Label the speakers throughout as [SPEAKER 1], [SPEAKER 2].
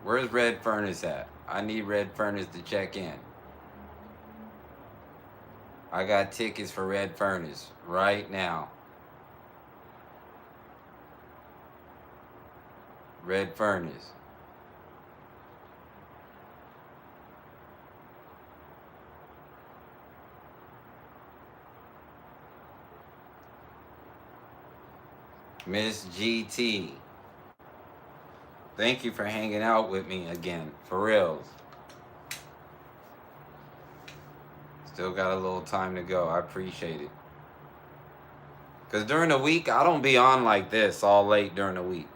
[SPEAKER 1] Where's Red Furnace at? I need Red Furnace to check in. I got tickets for Red Furnace right now. Red Furnace. Miss GT. Thank you for hanging out with me again. For reals. Still got a little time to go. I appreciate it. Because during the week, I don't be on like this all late during the week.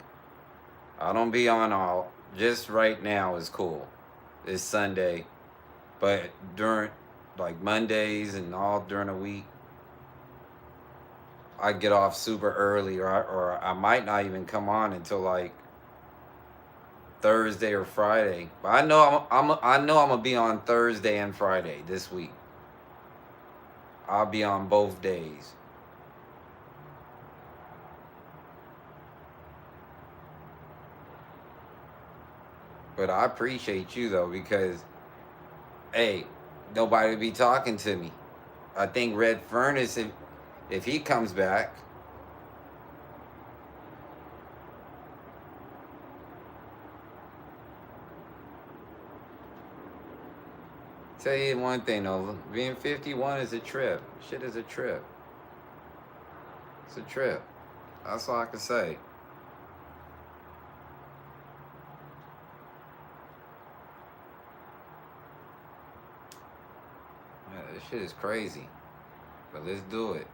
[SPEAKER 1] I don't be on all. Just right now is cool. It's Sunday. But during, like, Mondays and all during the week, I get off super early, or I might not even come on until like Thursday or Friday. But I know I'm gonna be on Thursday and Friday this week. I'll be on both days. But I appreciate you though, because hey, nobody be talking to me. I think Red Furnace, if he comes back, tell you one thing though, being 51 is a trip. Shit is a trip. It's a trip. That's all I can say. Yeah, this shit is crazy. But let's do it.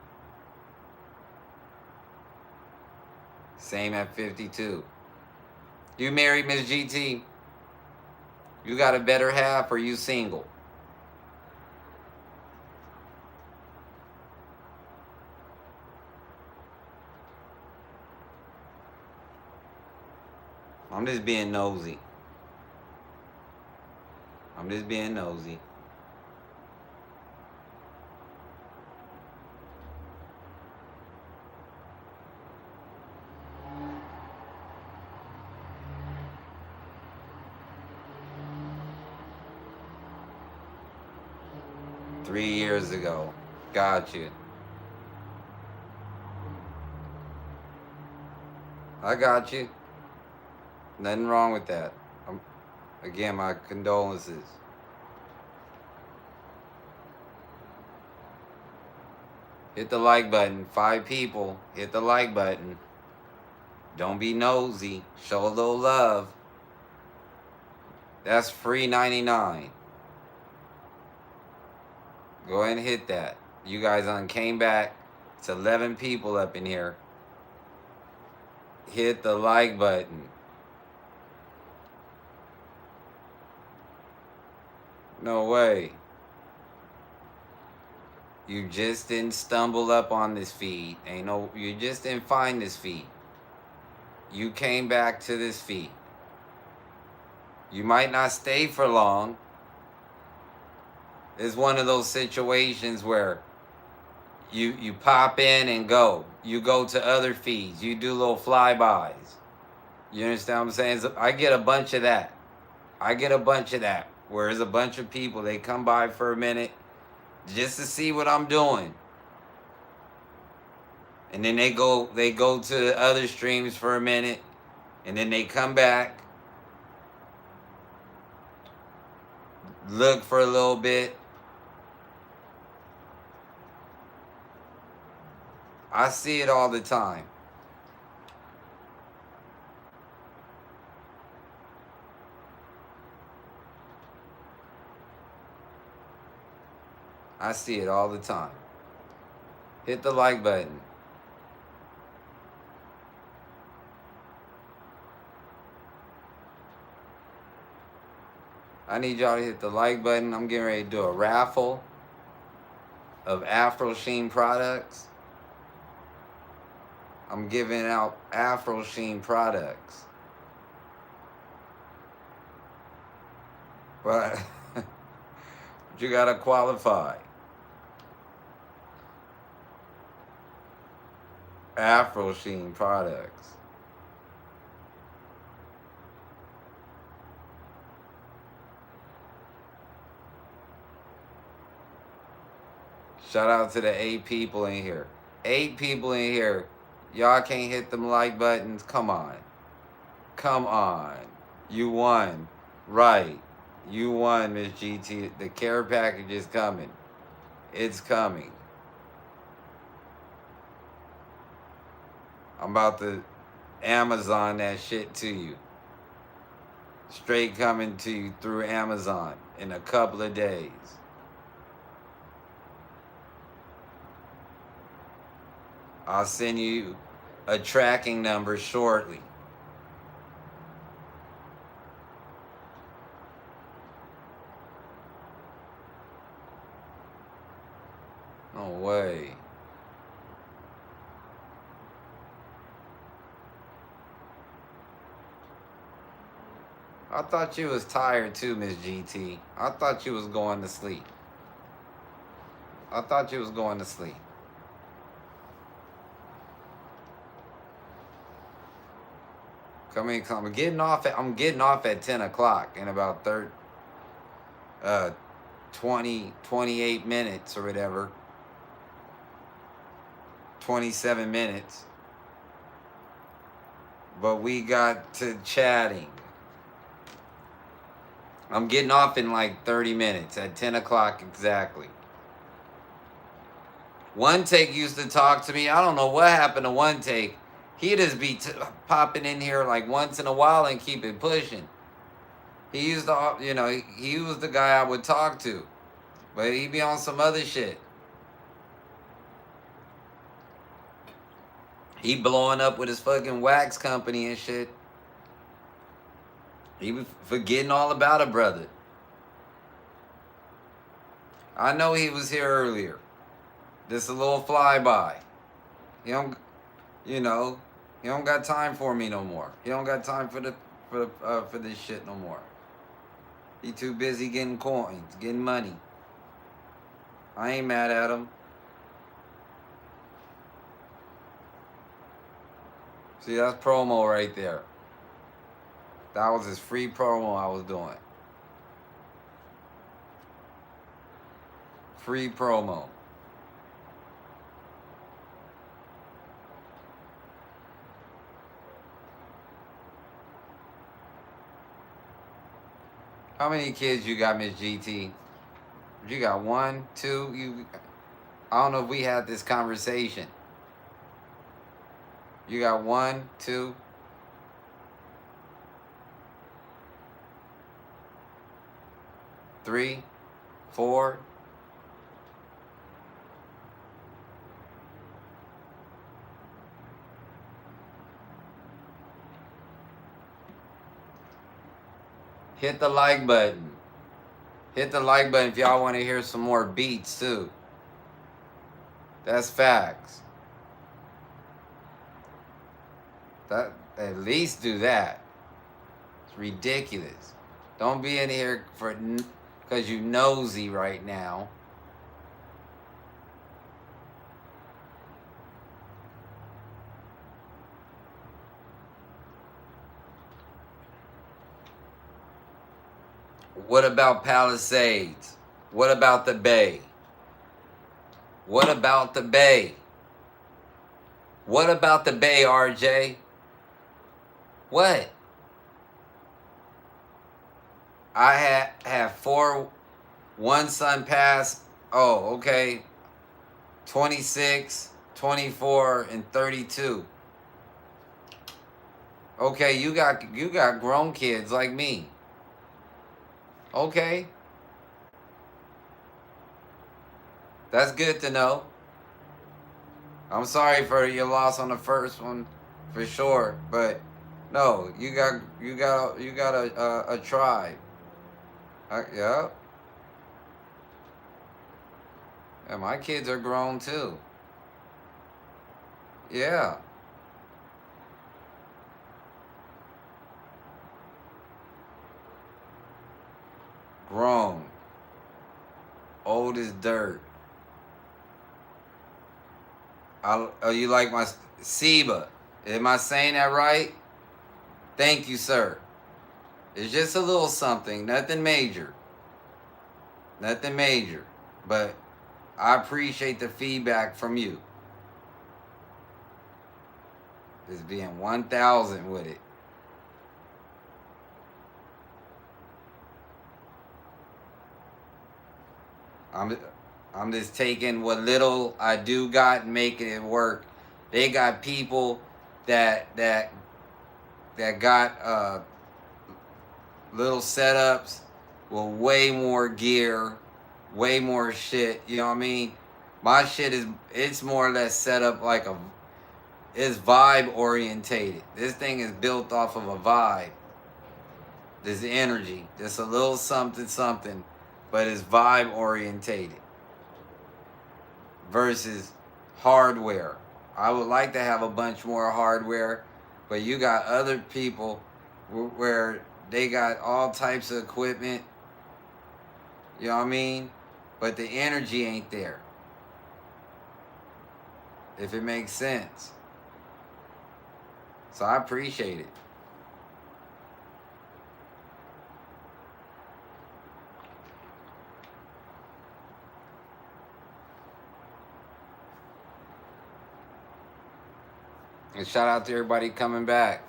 [SPEAKER 1] Same at 52. You married, Miss GT? You got a better half, or you single? I'm just being nosy. I'm just being nosy. $3 years ago. Got you. I got you. Nothing wrong with that. Again, my condolences. Hit the like button. 5 people. Hit the like button. Don't be nosy. Show a little love. That's free 99. Go ahead and hit that. You guys came back. It's 11 people up in here. Hit the like button. No way. You just didn't stumble up on this feed. You just didn't find this feed. You came back to this feed. You might not stay for long. It's one of those situations where you pop in and go. You go to other feeds. You do little flybys. You understand what I'm saying? So I get a bunch of that. Where there's a bunch of people, they come by for a minute just to see what I'm doing. And then they go to other streams for a minute, and then they come back, look for a little bit. I see it all the time. I see it all the time. Hit the like button. I need y'all to hit the like button. I'm getting ready to do a raffle of Afro Sheen products. I'm giving out Afro Sheen products. But you gotta qualify. Afro Sheen products. Shout out to the 8 people in here. 8 people in here. Y'all can't hit them like buttons. Come on. Come on. You won. Right. You won, Miss GT. The care package is coming. It's coming. I'm about to Amazon that shit to you. Straight coming to you through Amazon in a couple of days. I'll send you a tracking number shortly. No way. I thought you was tired too, Miss GT. I thought you was going to sleep. I thought you was going to sleep. Come in, come. I'm getting off at 10 o'clock in about 28 minutes or whatever. 27 minutes. But we got to chatting. I'm getting off in like 30 minutes at 10 o'clock exactly. One Take used to talk to me. I don't know what happened to One Take. He'd just be popping in here like once in a while and keep it pushing. He used to, he was the guy I would talk to. But he'd be on some other shit. He blowing up with his fucking wax company and shit. He was forgetting all about a brother. I know he was here earlier. Just a little flyby. He don't got time for me no more. He don't got time for this shit no more. He too busy getting coins, getting money. I ain't mad at him. See, that's promo right there. That was his free promo I was doing. Free promo. How many kids you got, Miss GT? You got 1, 2? I don't know if we had this conversation. You got 1, 2? Three, 4? Hit the like button. Hit the like button if y'all want to hear some more beats too. That's facts. That at least do that. It's ridiculous. Don't be in here because you nosy right now. What about Palisades? What about the Bay? What about the Bay? What about the Bay, RJ? What? I have 4, one son passed. Oh, okay. 26, 24, and 32. Okay, you got grown kids like me. Okay. That's good to know. I'm sorry for your loss on the first one, for sure. But no, you got a tribe. Yeah. And my kids are grown too. Yeah. Grown. Old as dirt. You like my Seba? Am I saying that right? Thank you, sir. It's just a little something, nothing major. Nothing major. But I appreciate the feedback from you. Just being 1,000 with it. I'm I'm just taking what little I do got and making it work. They got people that that that got little setups with way more gear, way more shit. You know what I mean? My shit is it's more or less set up like a it's vibe orientated. This thing is built off of a vibe. This energy, just a little something something, but it's vibe orientated versus hardware. I would like to have a bunch more hardware, but you got other people where they got all types of equipment. You know what I mean? But the energy ain't there. If it makes sense. So I appreciate it. And shout out to everybody coming back.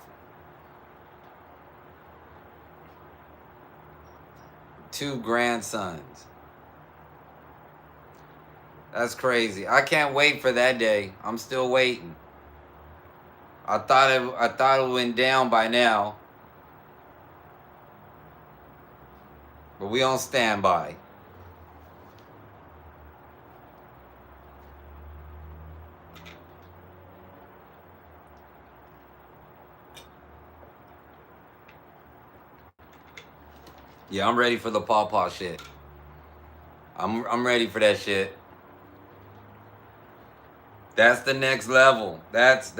[SPEAKER 1] 2 grandsons. That's crazy. I can't wait for that day. I'm still waiting. I thought it went down by now. But we on standby. Yeah, I'm ready for the pawpaw shit. I'm ready for that shit. That's the next level. That's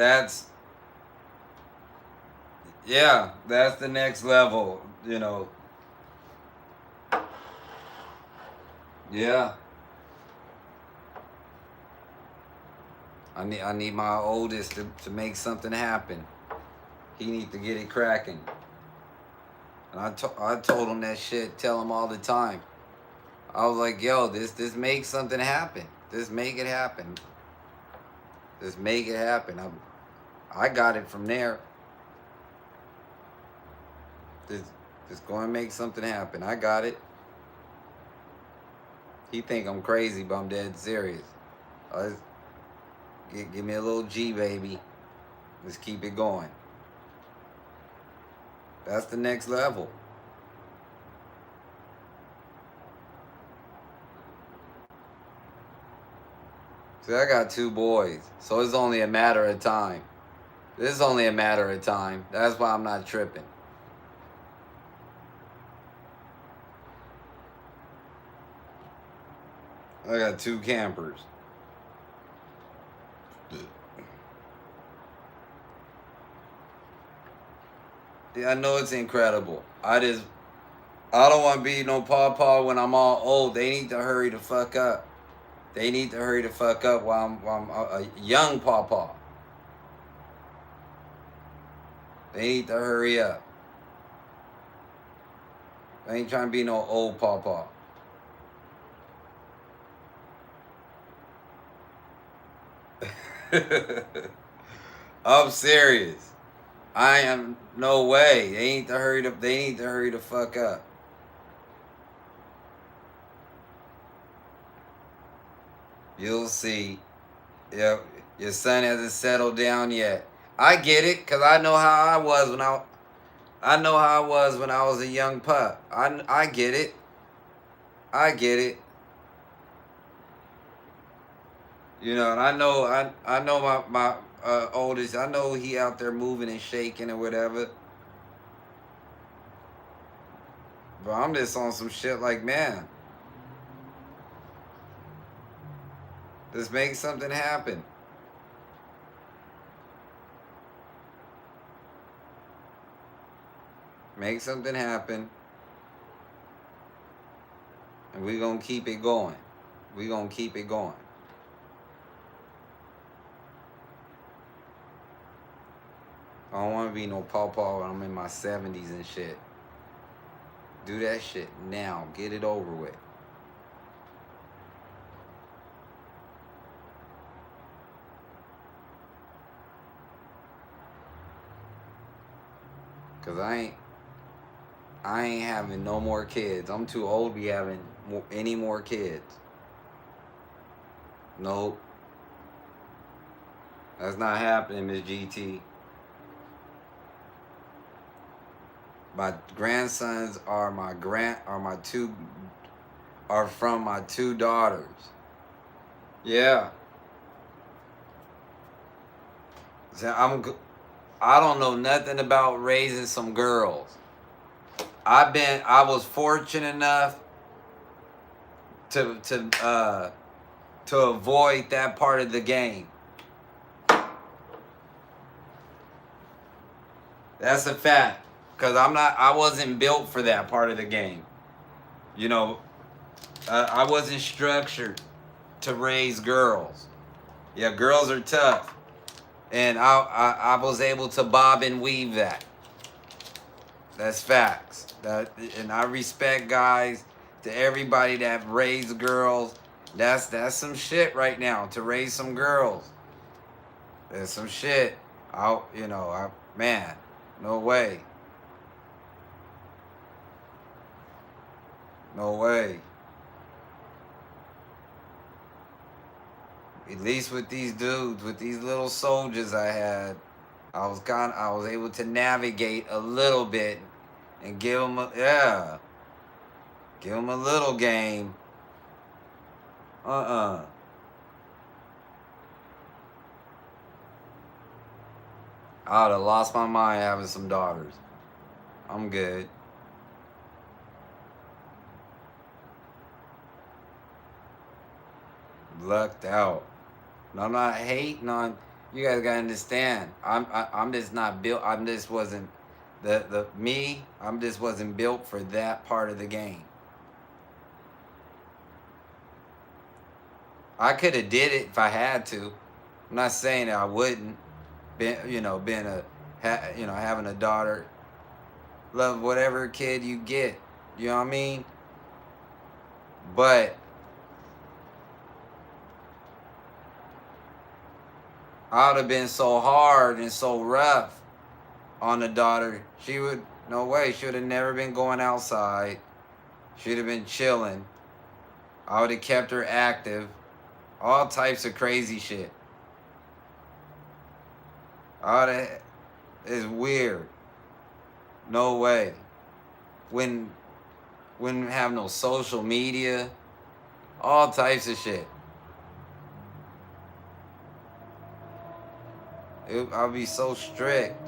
[SPEAKER 1] yeah, that's the next level, you know. Yeah. I need my oldest to make something happen. He need to get it cracking. And I told him that shit, tell him all the time. I was like, yo, this makes something happen. Just make it happen. Just make it happen. I got it from there. Just go and make something happen. I got it. He think I'm crazy, but I'm dead serious. Give me a little G, baby. Let's keep it going. That's the next level. See, I got 2 boys, so it's only a matter of time. This is only a matter of time. That's why I'm not tripping. I got 2 campers. Yeah, I know it's incredible. I don't want to be no pawpaw when I'm all old. They need to hurry the fuck up. They need to hurry the fuck up while I'm a young pawpaw. They need to hurry up. I ain't trying to be no old pawpaw. I'm serious. I am no way. They need to hurry the fuck up. You'll see. Yeah, your son hasn't settled down yet. I get it, cause I know how I was when I was a young pup. I get it. I get it. You know, and I know my oldest. I know he out there moving and shaking or whatever. But I'm just on some shit like, man, just make something happen. Make something happen. And we gonna keep it going. We gonna keep it going. I don't want to be no pawpaw when I'm in my 70s and shit. Do that shit now. Get it over with. Cause I ain't having no more kids. I'm too old to be having any more kids. Nope. That's not happening, Miss GT. My grandsons are from my two daughters. Yeah. So I don't know nothing about raising some girls. I was fortunate enough to avoid that part of the game. That's a fact. Cause I wasn't built for that part of the game. You know, I wasn't structured to raise girls. Yeah, girls are tough. And I was able to bob and weave that. That's facts. And I respect guys, to everybody that raised girls. That's some shit right now, to raise some girls. There's some shit. Man, no way. No way. At least with these dudes, with these little soldiers I had, I was able to navigate a little bit and give them a little game. I would have lost my mind having some daughters. I'm good. Lucked out. And I'm not hating on. You guys gotta understand. I'm just not built. I'm just wasn't I'm just wasn't built for that part of the game. I could have did it if I had to. I'm not saying that I wouldn't. Having a daughter. Love whatever kid you get. You know what I mean? But I would have been so hard and so rough on the daughter. She would have never been going outside. She'd have been chilling. I would have kept her active. All types of crazy shit. It's weird. No way. Wouldn't have no social media. All types of shit. I'll be so strict.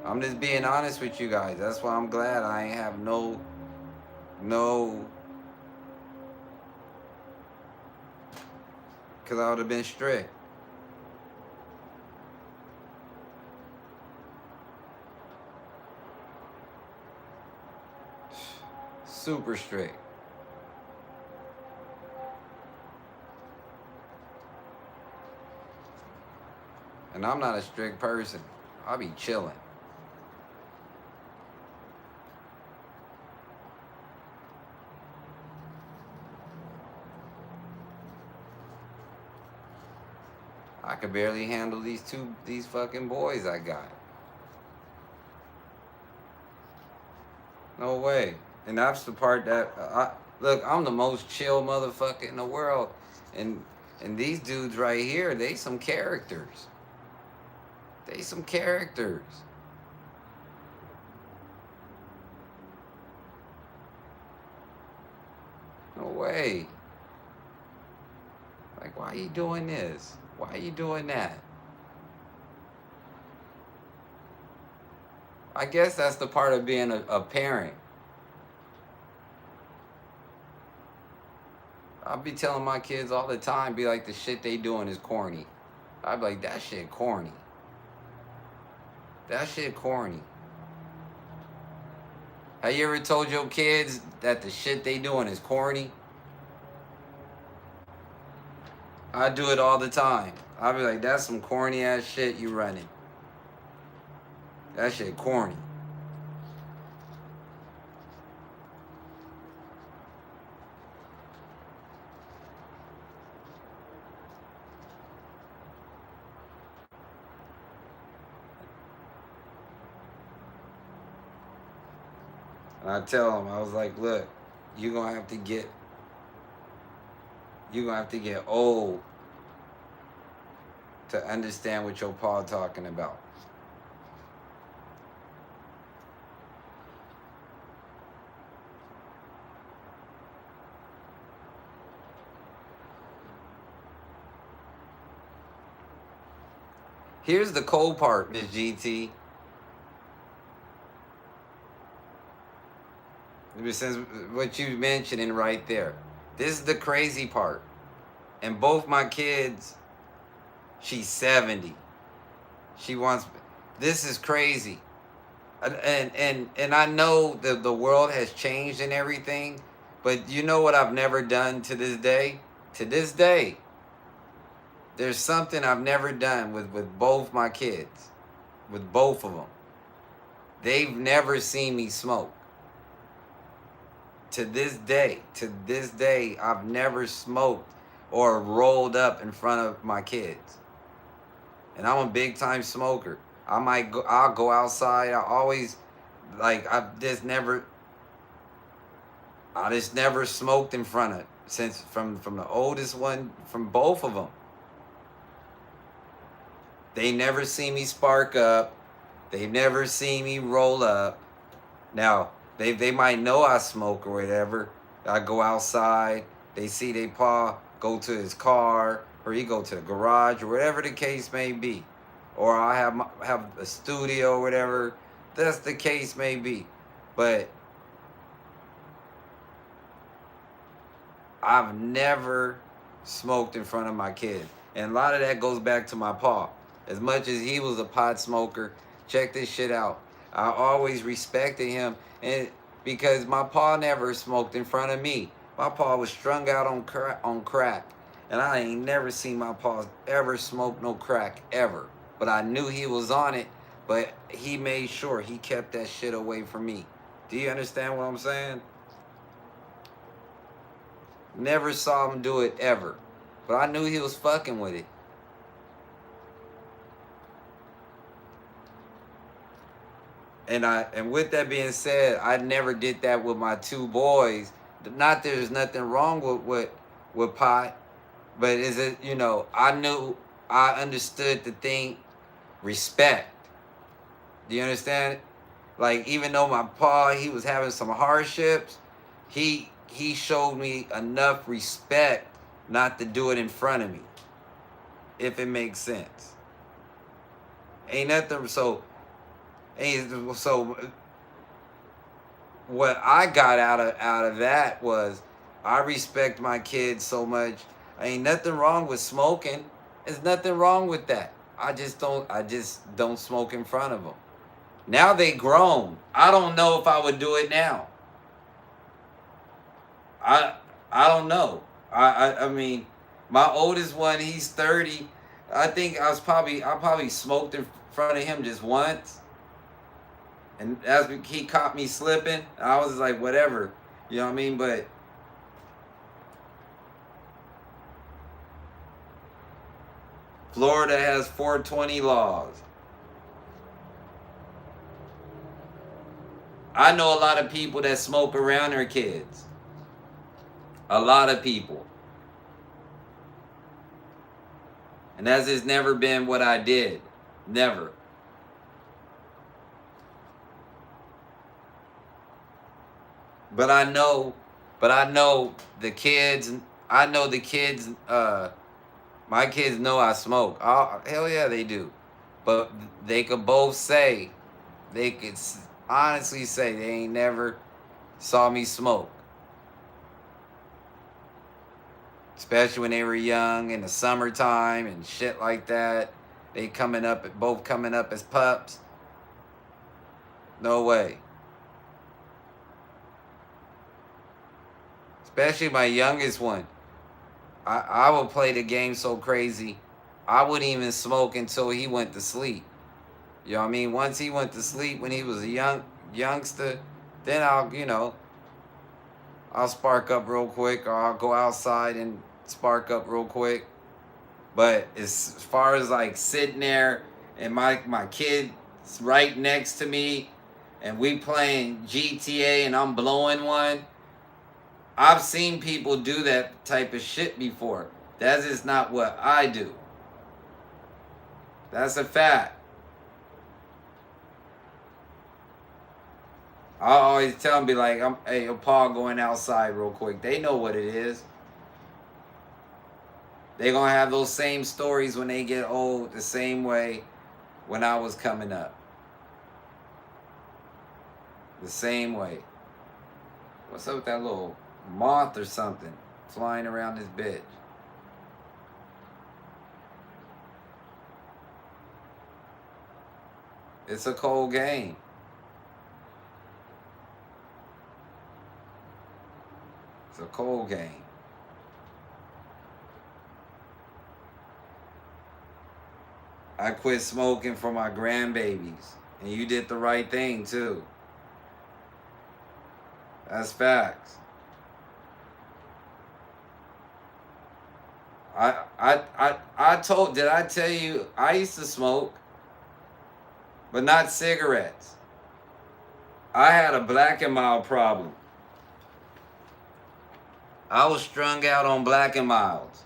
[SPEAKER 1] I'm just being honest with you guys. That's why I'm glad I ain't have no. Because I would have been strict. Super strict. And I'm not a strict person. I'll be chilling. I could barely handle these fucking boys I got. No way. And that's the part that look, I'm the most chill motherfucker in the world. And these dudes right here, they some characters. They some characters. No way. Like, why are you doing this? Why are you doing that? I guess that's the part of being a parent. I'll be telling my kids all the time, be like, the shit they doing is corny. I'd be like, that shit corny. That shit corny. Have you ever told your kids that the shit they doing is corny? I do it all the time. I'll be like, that's some corny ass shit you running. That shit corny. And I tell him, I was like, look, you're gonna have to get old to understand what your pa talking about. Here's the cold part, Miss GT. Since what you mentioning right there, this is the crazy part. And both my kids, she's 70. She wants. This is crazy. And I know that the world has changed and everything, but you know what I've never done to this day? To this day, there's something I've never done with both my kids, with both of them. They've never seen me smoke. To this day, I've never smoked or rolled up in front of my kids. And I'm a big time smoker. I'll go outside. I just never smoked in front of, since from the oldest one, from both of them. They never see me spark up. They never see me roll up. Now, they might know I smoke or whatever. I go outside. They see they pa go to his car, or he go to the garage, or whatever the case may be. Or I have a studio or whatever. That's the case may be. But I've never smoked in front of my kids. And a lot of that goes back to my pa. As much as he was a pot smoker, check this shit out. I always respected him, and because my pa never smoked in front of me. My pa was strung out on crack. And I ain't never seen my pa ever smoke no crack, ever. But I knew he was on it, but he made sure he kept that shit away from me. Do you understand what I'm saying? Never saw him do it ever. But I knew he was fucking with it. And with that being said, I never did that with my two boys. Not there's nothing wrong with pot, but is it, I understood the thing, respect. Do you understand? Like, even though my pa, he was having some hardships, he showed me enough respect not to do it in front of me, if it makes sense. Ain't nothing. So what I got out of that was, I respect my kids so much. Ain't nothing wrong with smoking. There's nothing wrong with that. I just don't smoke in front of them. Now they grown. I don't know if I would do it now. I don't know. I mean, my oldest one, he's 30. I think I probably smoked in front of him just once. And as he caught me slipping, I was like, whatever. You know what I mean? But Florida has 420 laws. I know a lot of people that smoke around their kids. A lot of people. And that has never been what I did. Never. But I know the kids. I know the kids. My kids know I smoke. Oh, hell yeah, they do. But they could both say, they could honestly say they ain't never saw me smoke. Especially when they were young in the summertime and shit like that. They both coming up as pups. No way. Especially my youngest one. I would play the game so crazy, I wouldn't even smoke until he went to sleep. You know what I mean? Once he went to sleep when he was a youngster, then I'll spark up real quick, or I'll go outside and spark up real quick. But as far as like sitting there and my kid's right next to me, and we playing GTA and I'm blowing one, I've seen people do that type of shit before. That is not what I do. That's a fact. I always tell them, be like, hey, Paul going outside real quick. They know what it is. They're going to have those same stories when they get old, the same way when I was coming up. The same way. What's up with that little moth or something flying around this bitch? It's a cold game. It's a cold game. I quit smoking for my grandbabies. And you did the right thing too. That's facts. Did I tell you I used to smoke, but not cigarettes. I had a Black and Mild problem. I was strung out on Black and Milds.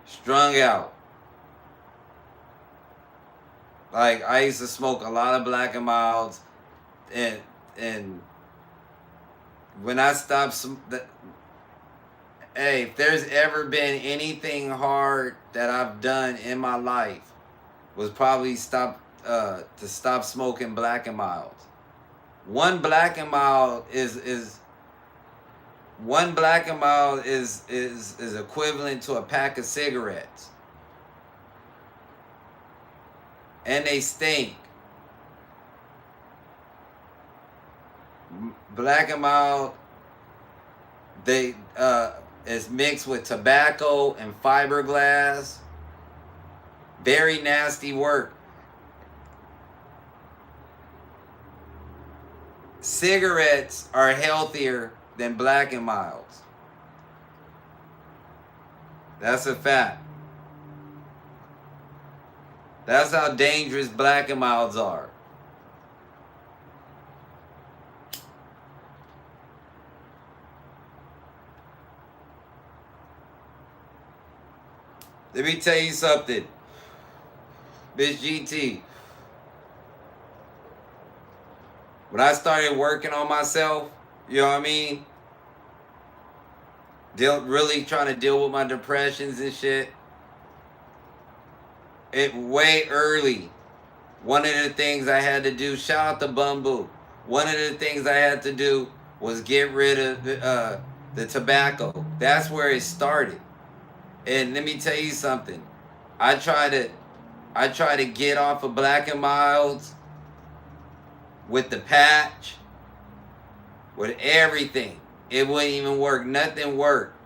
[SPEAKER 1] Strung out. Like, I used to smoke a lot of Black and Milds, and when I stopped, hey, if there's ever been anything hard that I've done in my life, was probably to stop smoking Black and Milds. One Black and Mild is equivalent to a pack of cigarettes. And they stink. Black and Mild, they is mixed with tobacco and fiberglass. Very nasty work. Cigarettes are healthier than Black and Milds. That's a fact. That's how dangerous Black and Milds are. Let me tell you something, Bitch GT. When I started working on myself, you know what I mean? Really trying to deal with my depressions and shit. It way early. One of the things I had to do, shout out to Bumbu. One of the things I had to do was get rid of the tobacco. That's where it started. And let me tell you something. I try to get off of Black and Milds with the patch, with everything. It wouldn't even work. Nothing worked.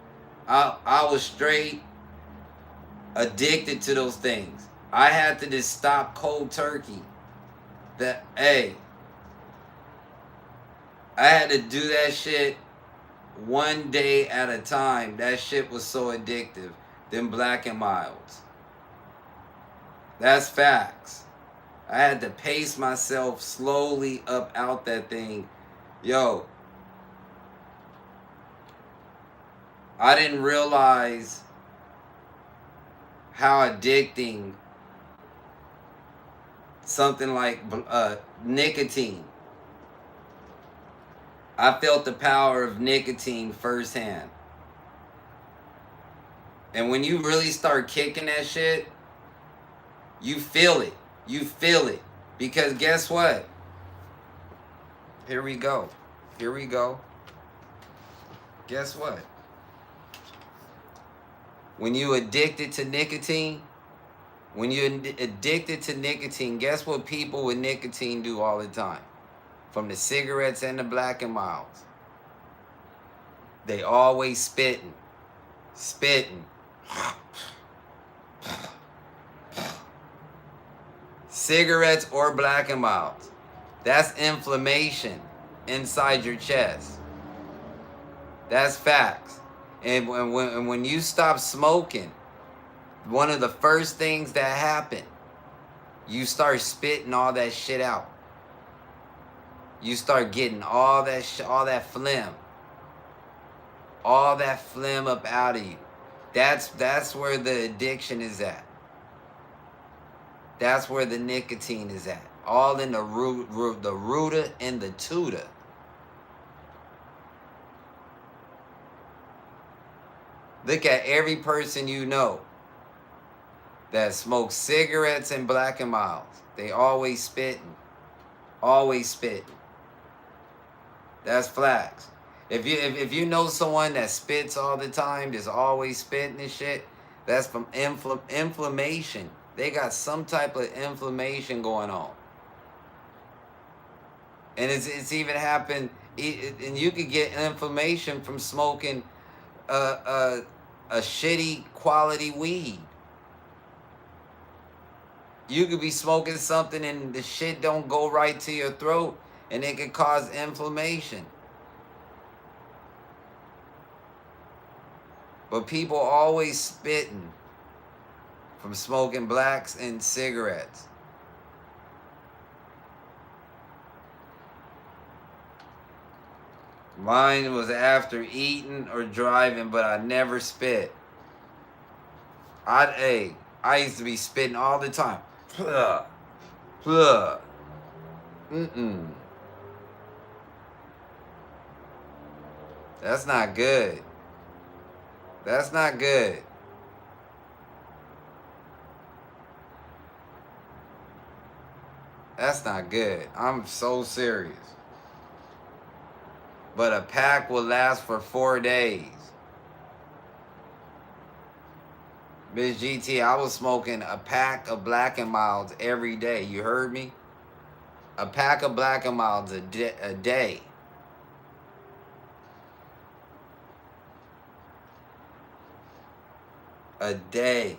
[SPEAKER 1] I was straight addicted to those things. I had to just stop cold turkey. I had to do that shit one day at a time. That shit was so addictive. Them Black and Milds. That's facts. I had to pace myself slowly up out that thing. Yo, I didn't realize how addicting something like nicotine. I felt the power of nicotine firsthand. And when you really start kicking that shit, you feel it. You feel it. Because guess what? Here we go. Here we go. Guess what? When you addicted to nicotine, guess what people with nicotine do all the time? From the cigarettes and the Black and Milds. They always spitting. Cigarettes or Black and Milds. That's inflammation inside your chest. That's facts. And when you stop smoking, one of the first things that happen, you start spitting all that shit out. you start getting all that all that phlegm. All that phlegm up out of you. That's where the addiction is at. That's where the nicotine is at. All in the the rooter and the tutor. Look at every person you know that smokes cigarettes and Black and Milds. They always spitting. Always spitting. That's flax. If you know someone that spits all the time, just always spitting and shit, that's from inflammation. They got some type of inflammation going on. And it's even happened, and you could get inflammation from smoking a shitty quality weed. You could be smoking something and the shit don't go right to your throat, and it could cause inflammation. But people always spitting from smoking blacks and cigarettes. Mine was after eating or driving, but I never spit. I used to be spitting all the time. Plug. Plug. That's not good. That's not good. That's not good. I'm so serious. But a pack will last for 4 days. Bitch GT, I was smoking a pack of Black and Milds every day. You heard me? A pack of Black and Milds a day. A day.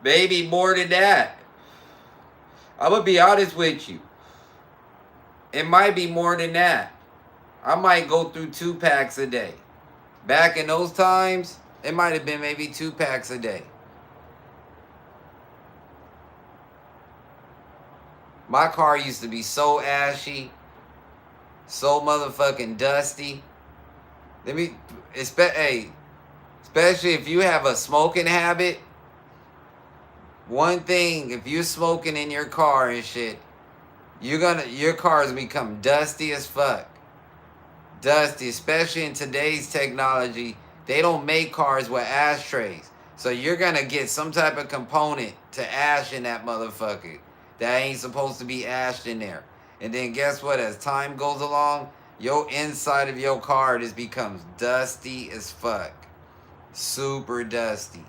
[SPEAKER 1] Baby, more than that. I'm going to be honest with you. It might be more than that. I might go through 2 packs a day. Back in those times, it might have been maybe 2 packs a day. My car used to be so ashy, so motherfucking dusty. Especially if you have a smoking habit. One thing, if you're smoking in your car and shit, your cars become dusty as fuck. Dusty, especially in today's technology. They don't make cars with ashtrays. So you're gonna get some type of component to ash in that motherfucker that ain't supposed to be ashed in there. And then guess what? As time goes along, your inside of your car just becomes dusty as fuck. Super dusty.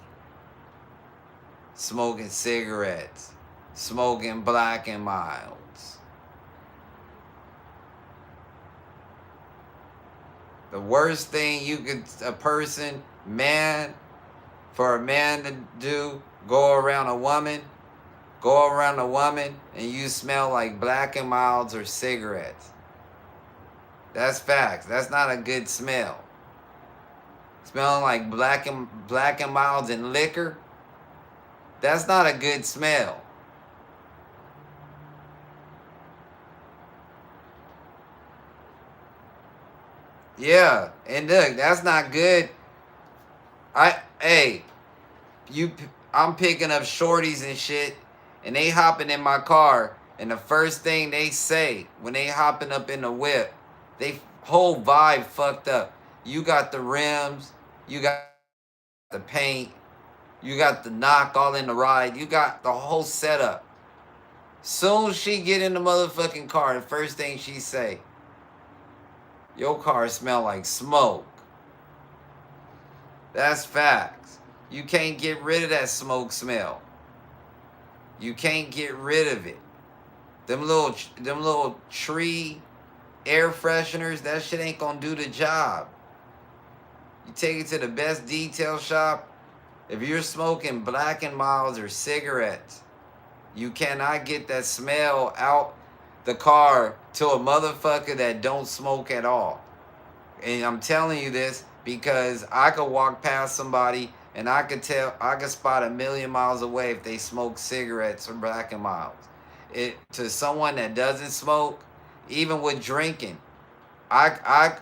[SPEAKER 1] Smoking cigarettes. Smoking Black and Milds. The worst thing for a man to do, go around a woman and you smell like Black and Milds or cigarettes. That's facts. That's not a good smell. Smelling like Black and Milds and liquor, that's not a good smell. Yeah, and look, that's not good. I'm picking up shorties and shit, and they hopping in my car, and the first thing they say when they hopping up in the whip, they whole vibe fucked up. You got the rims, you got the paint, you got the knock all in the ride, you got the whole setup. Soon as she get in the motherfucking car, the first thing she say, your car smell like smoke. That's facts. You can't get rid of that smoke smell. You can't get rid of it. Them little tree air fresheners, that shit ain't gonna do the job. You take it to the best detail shop. If you're smoking Black and Milds or cigarettes, you cannot get that smell out the car to a motherfucker that don't smoke at all. And I'm telling you this because I could walk past somebody and I could spot 1,000,000 miles away if they smoke cigarettes or Black and Milds. To someone that doesn't smoke, even with drinking, I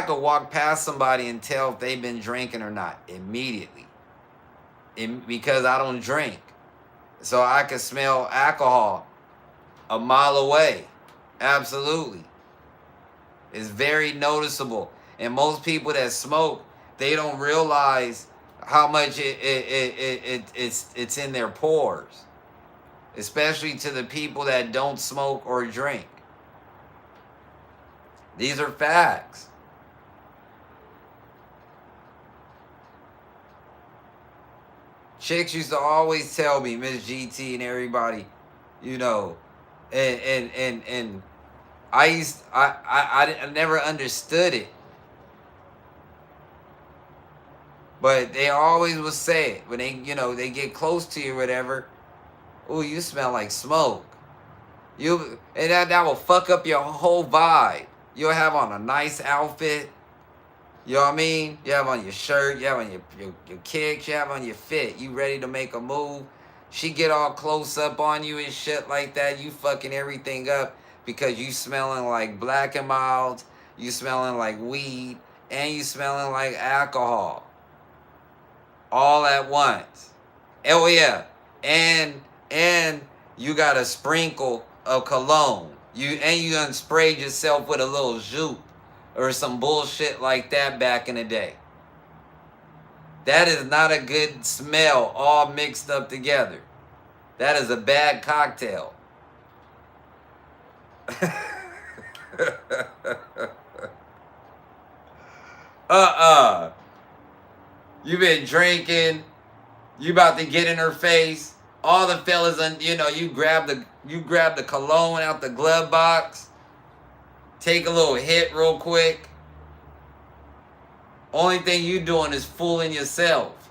[SPEAKER 1] could walk past somebody and tell if they've been drinking or not immediately, because I don't drink, so I could smell alcohol a mile away. Absolutely, it's very noticeable, and most people that smoke, they don't realize how much it's in their pores, especially to the people that don't smoke or drink. These are facts. Chicks used to always tell me, Miss GT and everybody, you know, and I never understood it, but they always would say it when they get close to you or whatever. Oh, you smell like smoke. And that will fuck up your whole vibe. You'll have on a nice outfit. You know what I mean? You have on your shirt, you have on your kicks, you have on your fit. You ready to make a move. She get all close up on you and shit like that. You fucking everything up because you smelling like Black and Milds, you smelling like weed, and you smelling like alcohol. All at once. Oh yeah. And you got a sprinkle of cologne. You done sprayed yourself with a little Zoot or some bullshit like that back in the day. That is not a good smell all mixed up together. That is a bad cocktail. You been drinking, you about to get in her face. All the fellas, you grab the cologne out the glove box. Take a little hit real quick. Only thing you doing is fooling yourself.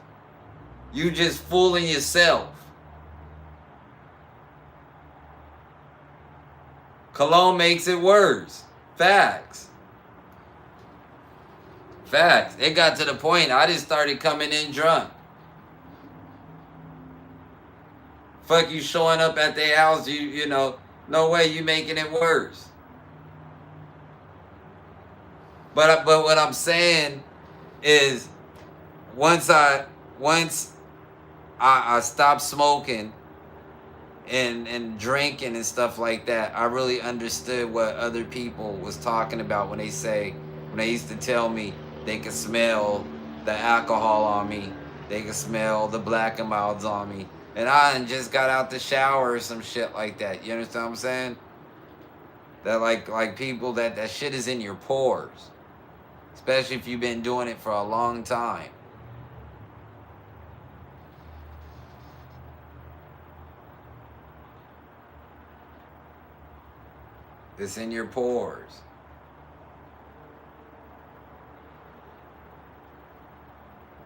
[SPEAKER 1] You just fooling yourself. Cologne makes it worse. Facts. Facts. It got to the point I just started coming in drunk. Fuck you showing up at their house, no way you making it worse. But what I'm saying is, once I stopped smoking and drinking and stuff like that, I really understood what other people was talking about when they used to tell me they could smell the alcohol on me, they could smell the Black and Milds on me, and I just got out the shower or some shit like that. You understand what I'm saying? That like people that shit is in your pores. Especially if you've been doing it for a long time. It's in your pores.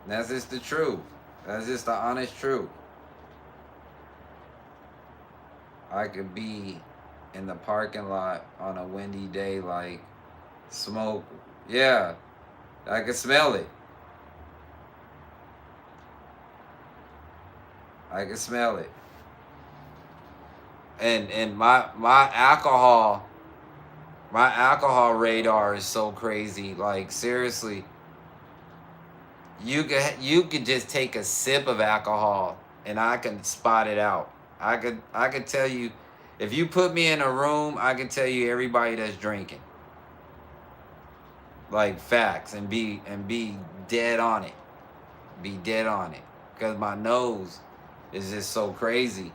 [SPEAKER 1] That's just the truth. That's just the honest truth. I could be in the parking lot on a windy day, like smoke. Yeah, I can smell it. I can smell it. And my alcohol radar is so crazy. Like seriously, you could just take a sip of alcohol and I can spot it out. I could tell you, if you put me in a room, I can tell you everybody that's drinking. Like facts, and be dead on it. Be dead on it. Because my nose is just so crazy.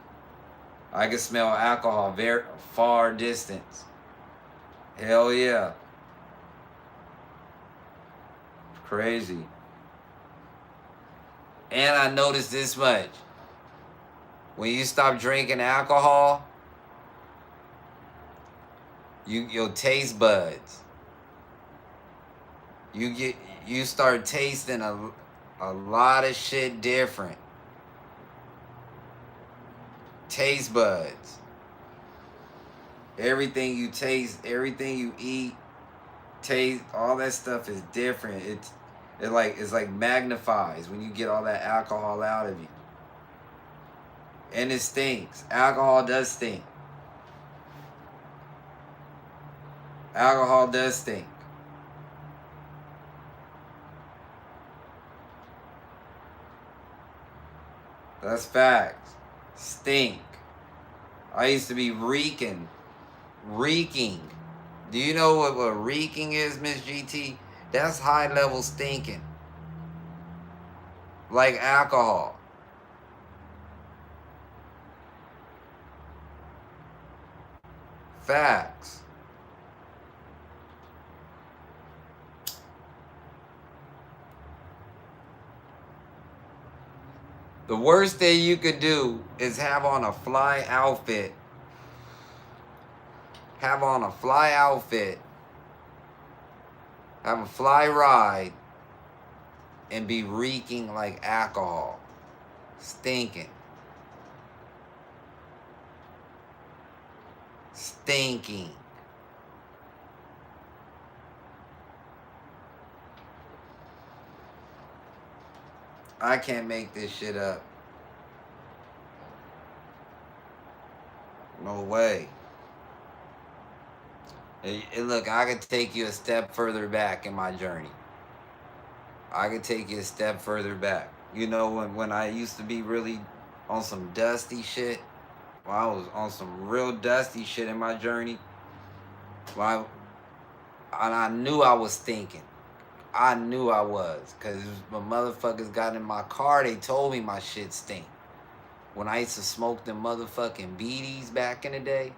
[SPEAKER 1] I can smell alcohol very far distance. Hell yeah. Crazy. And I noticed this much. When you stop drinking alcohol, your taste buds, you start tasting a lot of shit different. Taste buds. Everything you taste, everything you eat, taste, all that stuff is different. It's like magnifies when you get all that alcohol out of you. And it stinks. Alcohol does stink. Alcohol does stink. That's facts. Stink. I used to be reeking. Reeking. Do you know what reeking is, Miss GT? That's high level stinking. Like alcohol. Facts. The worst thing you could do is have on a fly outfit. Have on a fly outfit. Have a fly ride. And be reeking like alcohol. Stinking. Stinking. I can't make this shit up. No way. And look, I could take you a step further back in my journey. I could take you a step further back. You know, when I used to be really on some dusty shit, when I was on some real dusty shit in my journey, and I knew I was thinking. I knew I was. Because when motherfuckers got in my car, they told me my shit stink. When I used to smoke them motherfucking beaties back in the day.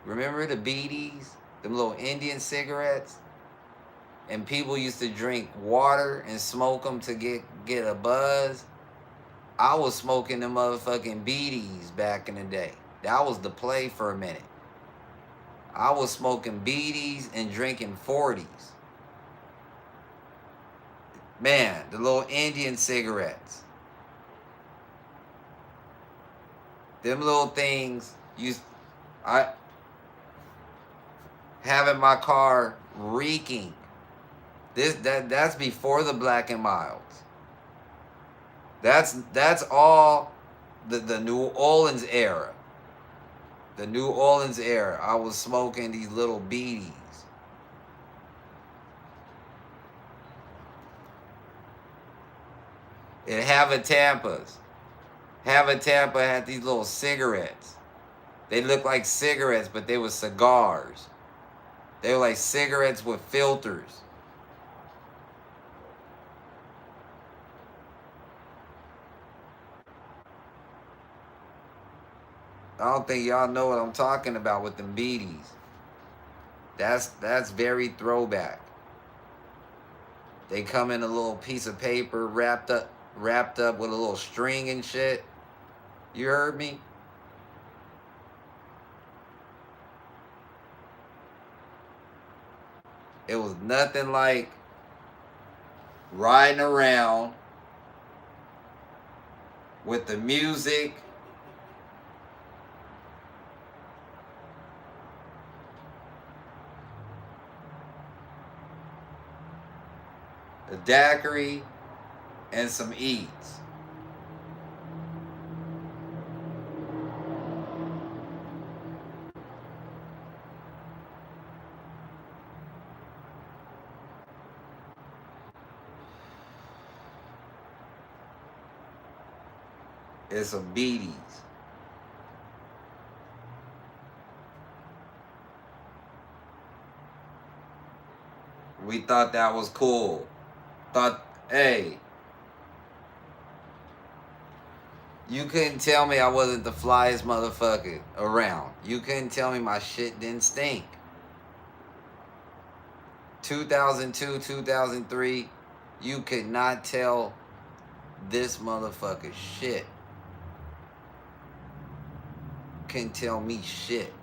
[SPEAKER 1] Remember the beaties? Them little Indian cigarettes? And people used to drink water and smoke them to get a buzz. I was smoking them motherfucking beaties back in the day. That was the play for a minute. I was smoking beaties and drinking 40s. Man, the little Indian cigarettes. Them little things I have in my car reeking. That's before the Black and Milds. That's all the New Orleans era. The New Orleans era. I was smoking these little beaties. And Havatampas. Havatampa had these little cigarettes. They looked like cigarettes, but they were cigars. They were like cigarettes with filters. I don't think y'all know what I'm talking about with them beaties. That's very throwback. They come in a little piece of paper wrapped up with a little string and shit. You heard me? It was nothing like riding around with the music. A daiquiri and some eats. And some beaties. We thought that was cool. Thought, hey, you couldn't tell me I wasn't the flyest motherfucker around. You couldn't tell me my shit didn't stink. 2002, 2003, you could not tell this motherfucker shit. Couldn't tell me shit.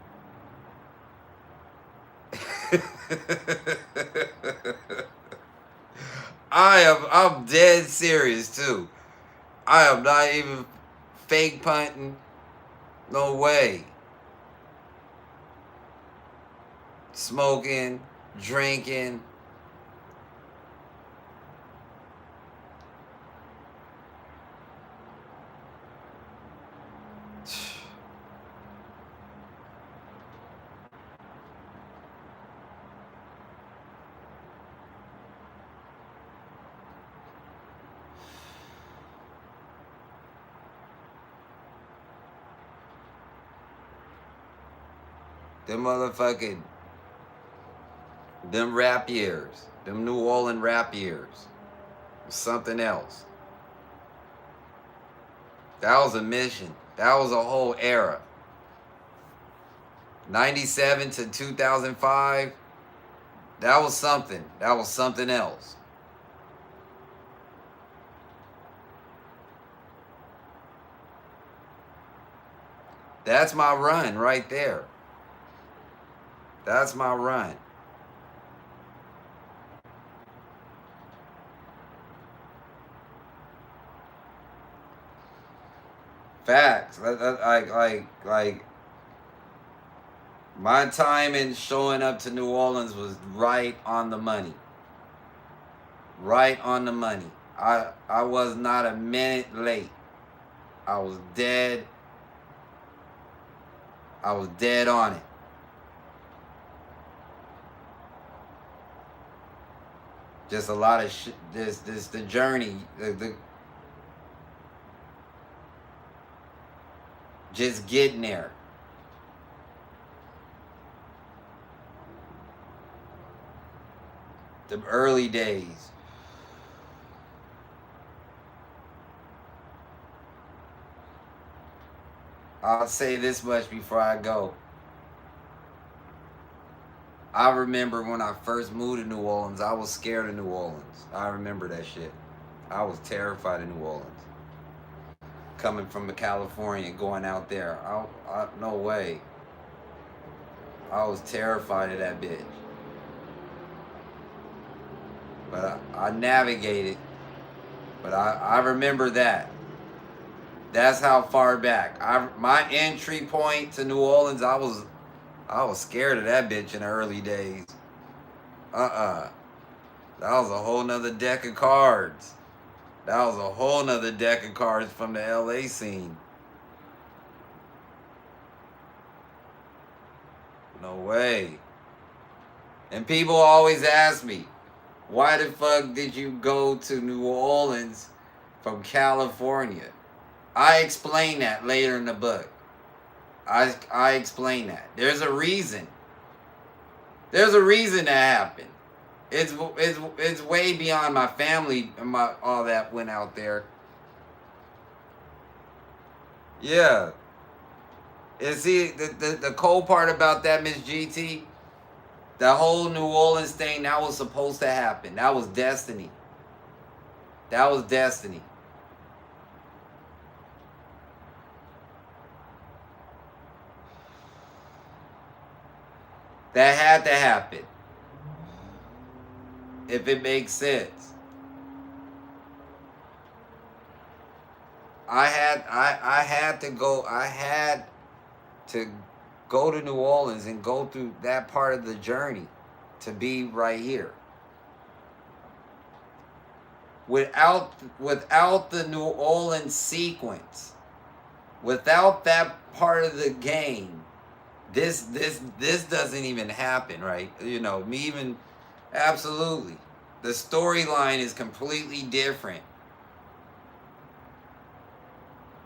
[SPEAKER 1] I'm dead serious too. I am not even fake punting. No way. Smoking, drinking. Them motherfucking, them rap years. Them New Orleans rap years. Something else. That was a mission. That was a whole era. 97 to 2005. That was something. That was something else. That's my run right there. That's my run. Facts. Like my time in showing up to New Orleans was right on the money. Right on the money. I was not a minute late. I was dead. I was dead on it. Just a lot of shit. This the journey. The just getting there. The early days. I'll say this much before I go. I remember when I first moved to New Orleans, I was scared of New Orleans. I remember that shit. I was terrified of New Orleans. Coming from California, going out there. No way. I was terrified of that bitch. But I navigated. But I remember that. That's how far back. My entry point to New Orleans, I was scared of that bitch in the early days. That was a whole nother deck of cards. That was a whole nother deck of cards from the LA scene. No way. And people always ask me, why the fuck did you go to New Orleans from California? I explain that later in the book. I explain that. There's a reason. There's a reason that happened. It's way beyond my family and all that went out there. Yeah. And see, the cold part about that, Miss GT, the whole New Orleans thing, that was supposed to happen. That was destiny. That was destiny. That had to happen. If it makes sense. I had to go to New Orleans and go through that part of the journey to be right here. Without the New Orleans sequence, without that part of the game, this doesn't even happen, right? You know, me even absolutely. The storyline is completely different.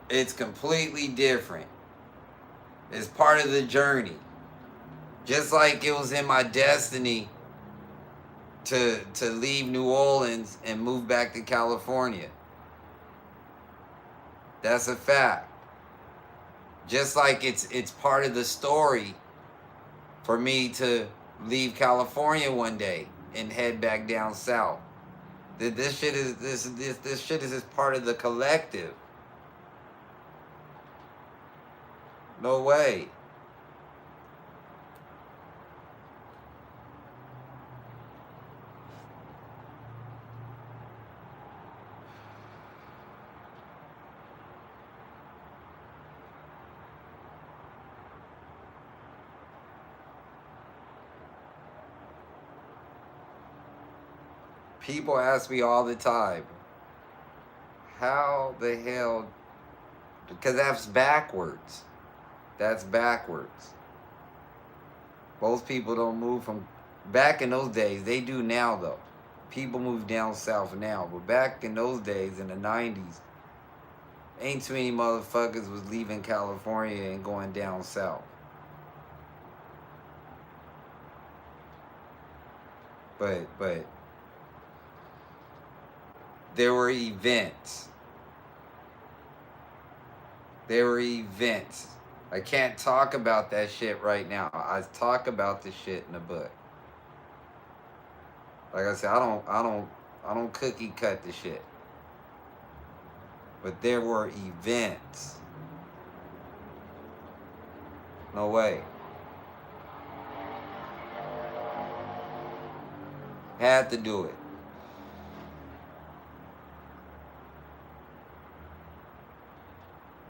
[SPEAKER 1] It's completely different. It's part of the journey. Just like it was in my destiny to leave New Orleans and move back to California. That's a fact. Just like it's part of the story for me to leave California one day and head back down south. This shit is just part of the collective. No way. People ask me all the time, how the hell, because that's backwards. That's backwards. Most people don't move from, back in those days, they do now though. People move down south now, but back in those days, in the 90s, ain't too many motherfuckers was leaving California and going down south. But there were events. There were events. I can't talk about that shit right now. I talk about the shit in the book. Like I said, I don't cookie cut the shit. But there were events. No way. Had to do it.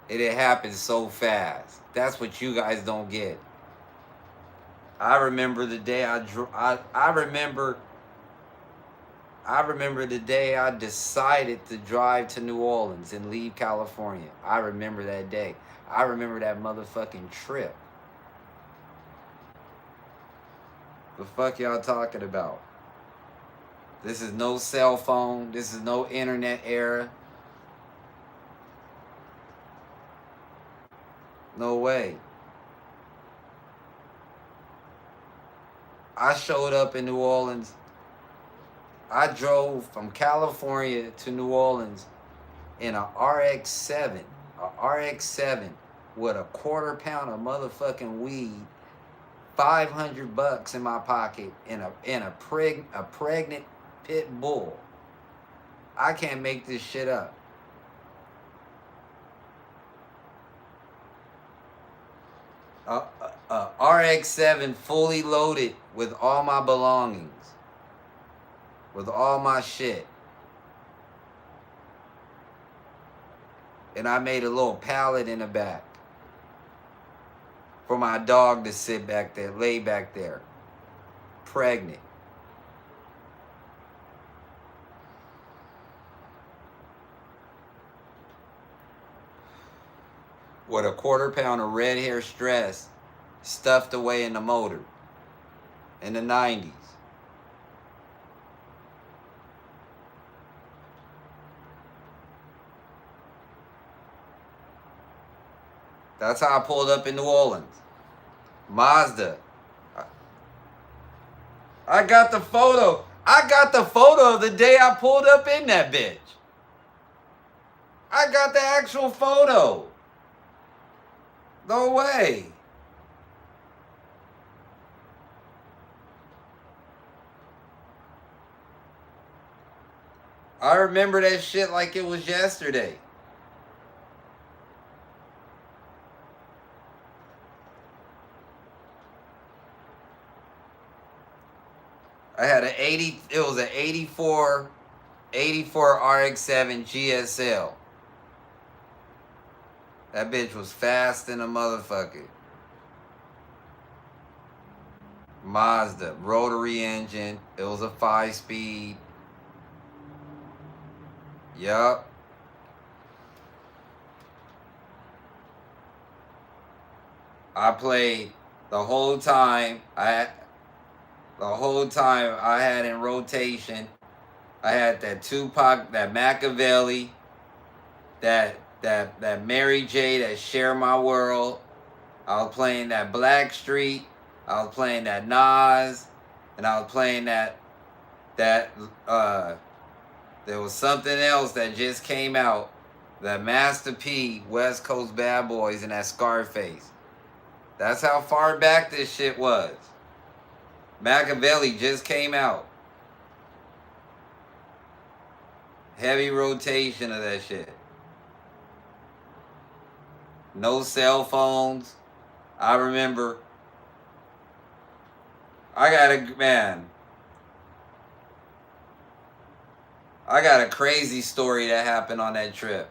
[SPEAKER 1] It happened so fast. That's what you guys don't get. I remember the day I remember the day I decided to drive to New Orleans and leave California. I remember that day. I remember that motherfucking trip. The fuck y'all talking about? This is no cell phone. This is no internet era. No way. I showed up in New Orleans. I drove from California to New Orleans in a RX-7. A RX-7 with a quarter pound of motherfucking weed, $500 in my pocket, and a pregnant pit bull. I can't make this shit up. RX-7 fully loaded with all my belongings, with all my shit. And I made a little pallet in the back for my dog to sit back there, lay back there, pregnant. With a quarter pound of red hair stress stuffed away in the motor in the 90s. That's how I pulled up in New Orleans. Mazda. I got the photo. I got the photo of the day I pulled up in that bitch. I got the actual photo. No way. I remember that shit like it was yesterday. I had an 80, it was an 84 RX-7 GSL. That bitch was fast in a motherfucker. Mazda, rotary engine. It was a 5-speed. Yup. I played the whole time. The whole time I had in rotation, I had that Tupac, that Machiavelli, that Mary J, that Share My World. I was playing that Blackstreet. I was playing that Nas, and I was playing that there was something else that just came out, that Master P, West Coast Bad Boys, and that Scarface. That's how far back this shit was. Machiavelli just came out. Heavy rotation of that shit. No cell phones. I remember. I got a crazy story that happened on that trip.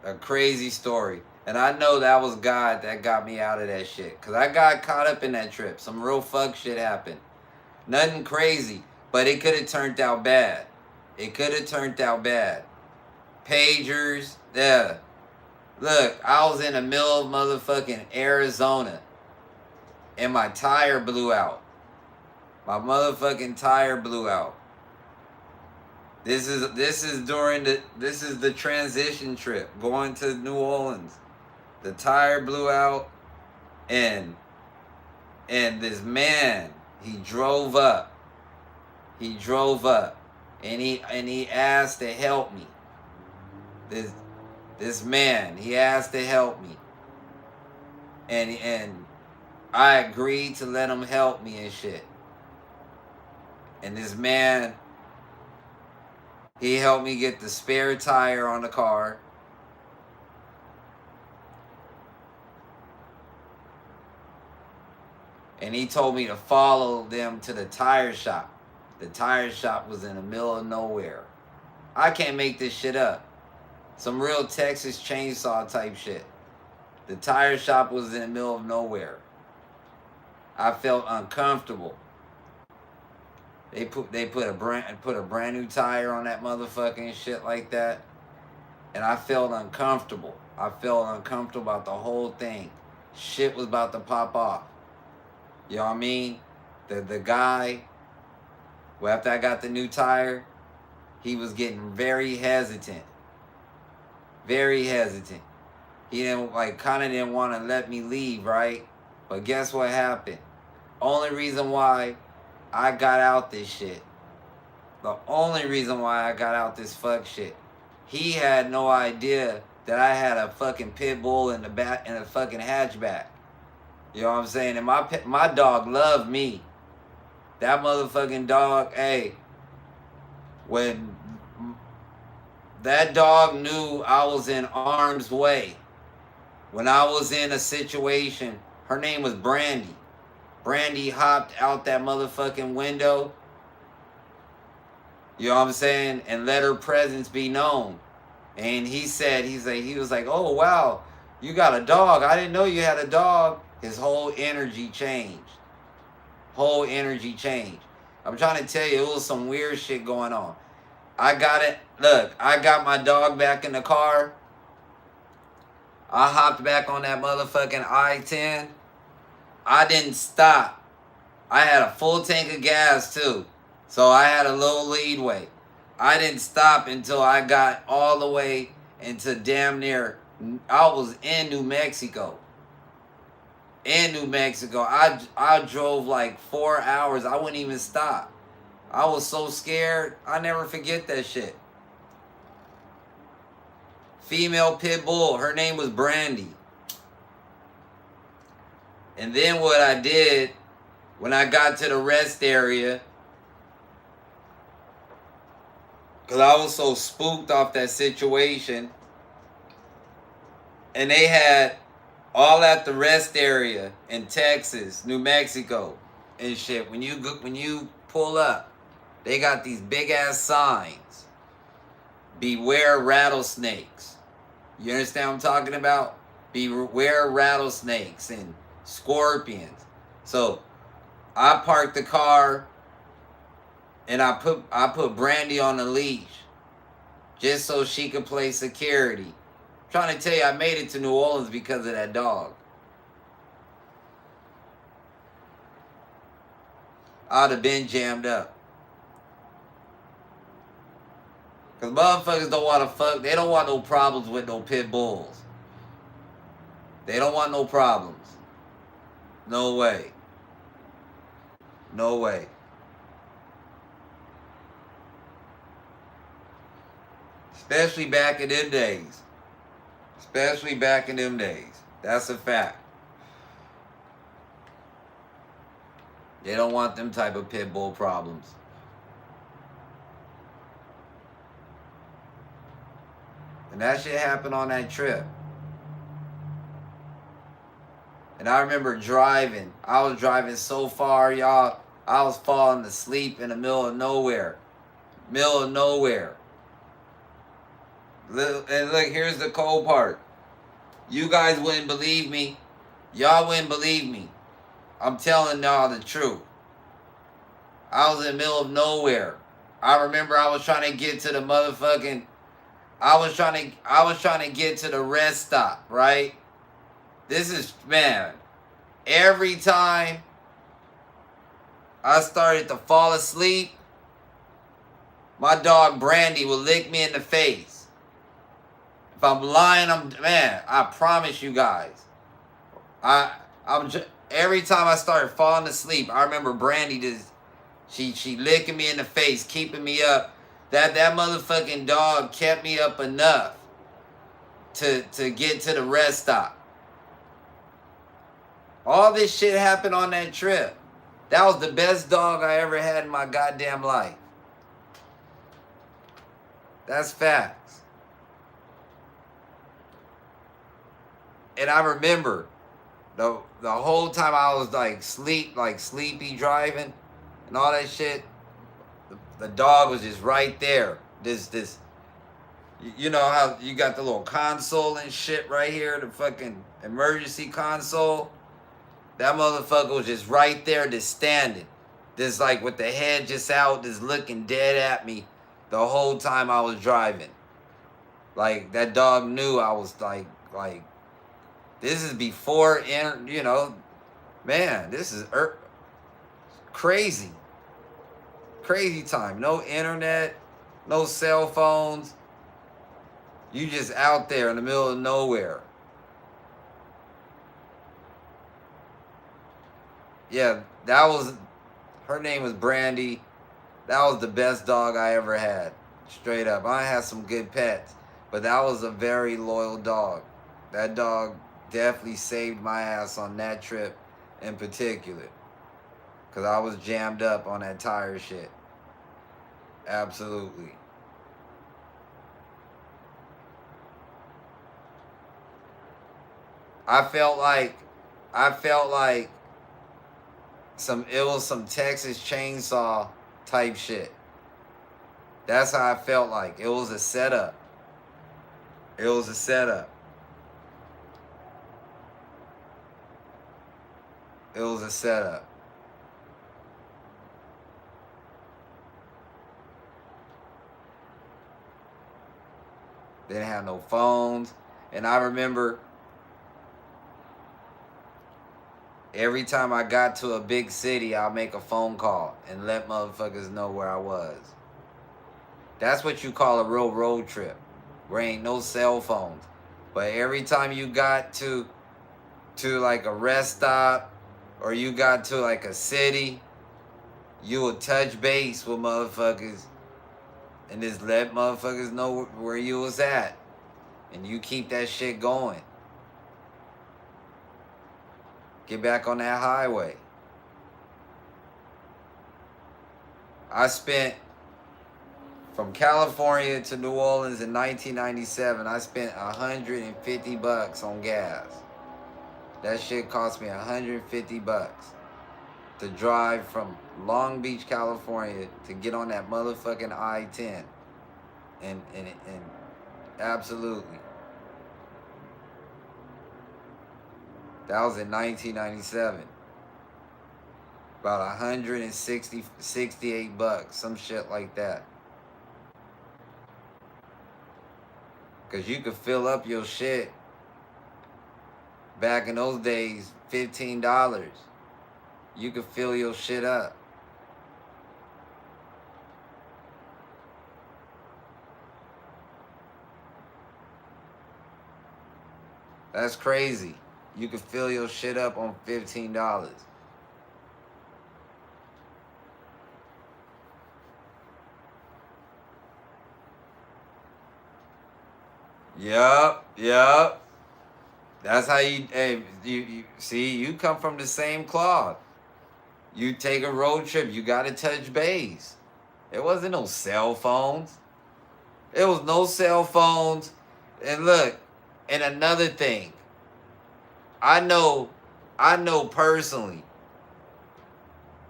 [SPEAKER 1] A crazy story. And I know that was God that got me out of that shit. Because I got caught up in that trip. Some real fuck shit happened. Nothing crazy. But it could have turned out bad. It could have turned out bad. Pagers. Yeah. Look, I was in the middle of motherfucking Arizona. And my tire blew out. My motherfucking tire blew out. This is the transition trip. Going to New Orleans. The tire blew out, and this man, he drove up He drove up, and he asked to help me. This man, he asked to help me, and I agreed to let him help me and shit. And this man, he helped me get the spare tire on the car. And he told me to follow them to the tire shop. The tire shop was in the middle of nowhere. I can't make this shit up. Some real Texas Chainsaw type shit. The tire shop was in the middle of nowhere. I felt uncomfortable. They put a brand new tire on that motherfucking shit like that. And I felt uncomfortable. I felt uncomfortable about the whole thing. Shit was about to pop off. You know what I mean? The guy, well, after I got the new tire, he was getting very hesitant. Very hesitant. He kind of didn't want to let me leave, right? But guess what happened? Only reason why I got out this shit. The only reason why I got out this fuck shit. He had no idea that I had a fucking pit bull in the back, in a fucking hatchback. You know what I'm saying? And my dog loved me. That motherfucking dog, hey, when that dog knew I was in harm's way, when I was in a situation, her name was Brandy. Brandy hopped out that motherfucking window, you know what I'm saying, and let her presence be known. And he was like, oh wow, you got a dog. I didn't know you had a dog. His whole energy changed. Whole energy changed. I'm trying to tell you, it was some weird shit going on. I got my dog back in the car. I hopped back on that motherfucking I-10. I didn't stop. I had a full tank of gas too. So I had a little leadway. I didn't stop until I got all the way into damn near, I was in New Mexico. In New Mexico. I drove like 4 hours. I wouldn't even stop. I was so scared. I never forget that shit. Female pit bull. Her name was Brandy. And then what I did, when I got to the rest area, because I was so spooked off that situation, and they had all at the rest area in Texas, New Mexico, and shit. When you pull up, they got these big ass signs. Beware rattlesnakes. You understand what I'm talking about? Beware rattlesnakes and scorpions. So I parked the car and I put Brandy on the leash just so she could play security. I'm trying to tell you, I made it to New Orleans because of that dog. I'd have been jammed up. Because motherfuckers don't want to fuck. They don't want no problems with no pit bulls. They don't want no problems. No way. No way. Especially back in them days. Especially back in them days. That's a fact. They don't want them type of pit bull problems. And that shit happened on that trip. And I remember driving. I was driving so far, y'all. I was falling asleep in the middle of nowhere. Middle of nowhere. And look, here's the cold part. You guys wouldn't believe me. Y'all wouldn't believe me. I'm telling y'all the truth. I was in the middle of nowhere. I remember I was trying to get to the motherfucking... I was trying to get to the rest stop, right? This is, man, every time I started to fall asleep, my dog Brandy would lick me in the face. If I'm lying, I promise you guys. Every time I started falling asleep, I remember Brandy just She licking me in the face, keeping me up. That motherfucking dog kept me up enough to get to the rest stop. All this shit happened on that trip. That was the best dog I ever had in my goddamn life. That's facts. And I remember the whole time I was like sleepy driving and all that shit. The dog was just right there. This you know how you got the little console and shit right here, the fucking emergency console. That motherfucker was just right there, just standing. Just like with the head just out, just looking dead at me the whole time I was driving. Like, that dog knew I was like, this is before, you know, man, this is crazy. Crazy time. No internet, no cell phones. You just out there in the middle of nowhere. Yeah, that was, her name was Brandy. That was the best dog I ever had. Straight up. I had some good pets, but that was a very loyal dog. That dog definitely saved my ass on that trip in particular. Because I was jammed up on that tire shit. Absolutely. I felt like it was some Texas Chainsaw type shit. That's how I felt like. It was a setup. It was a setup. It was a setup. They didn't have no phones. And I remember every time I got to a big city, I'll make a phone call and let motherfuckers know where I was. That's what you call a real road trip, where ain't no cell phones. But every time you got to like a rest stop, or you got to like a city, you would touch base with motherfuckers and just let motherfuckers know where you was at. And you keep that shit going. Get back on that highway. I spent, from California to New Orleans in 1997, I spent $150 on gas. That shit cost me $150 to drive from Long Beach, California, to get on that motherfucking I-10. And absolutely. That was in 1997. About $168, some shit like that. Cause you could fill up your shit back in those days, $15. You could fill your shit up. That's crazy. You could fill your shit up on $15. Yup. That's how you see, you come from the same cloth. You take a road trip, you gotta touch base. There wasn't no cell phones. There was no cell phones. And look, and another thing, I know personally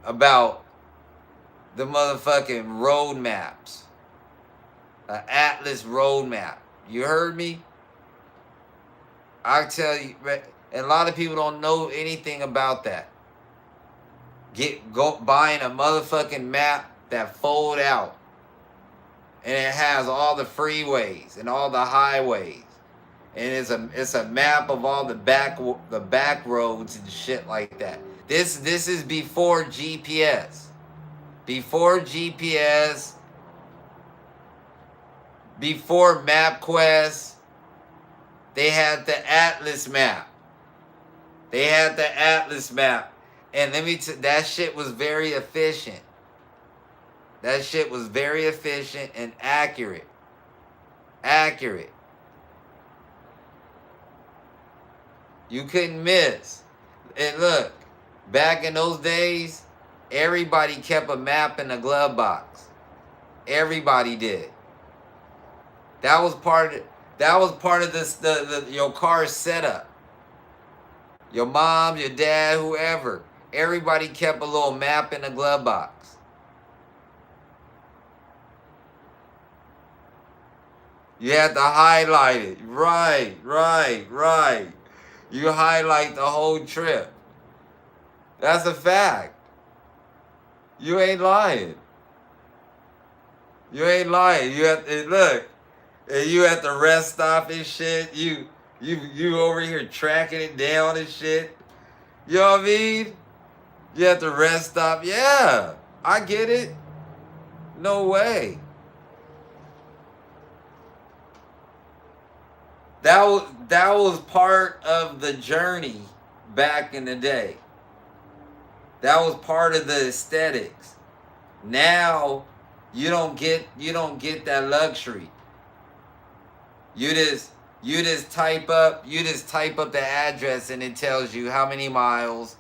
[SPEAKER 1] about the motherfucking road maps. An Atlas road map. You heard me? I tell you, and a lot of people don't know anything about that. Buying a motherfucking map that fold out, and it has all the freeways and all the highways, and it's a map of all the back roads and shit like that. This is before GPS. Before GPS. Before MapQuest. They had the Atlas map. And let me that shit was very efficient. That shit was very efficient and accurate. Accurate. You couldn't miss. And look, back in those days, everybody kept a map in a glove box. Everybody did. That was part of this your car setup. Your mom, your dad, whoever. Everybody kept a little map in a glove box. You had to highlight it. Right. You highlight the whole trip. That's a fact. You ain't lying. You ain't lying. You have to look. And you at the rest stop and shit. You over here tracking it down and shit. You know what I mean? You at the rest stop. Yeah, I get it. No way. That was part of the journey back in the day. That was part of the aesthetics. Now you don't get that luxury. You just type up the address and it tells you how many miles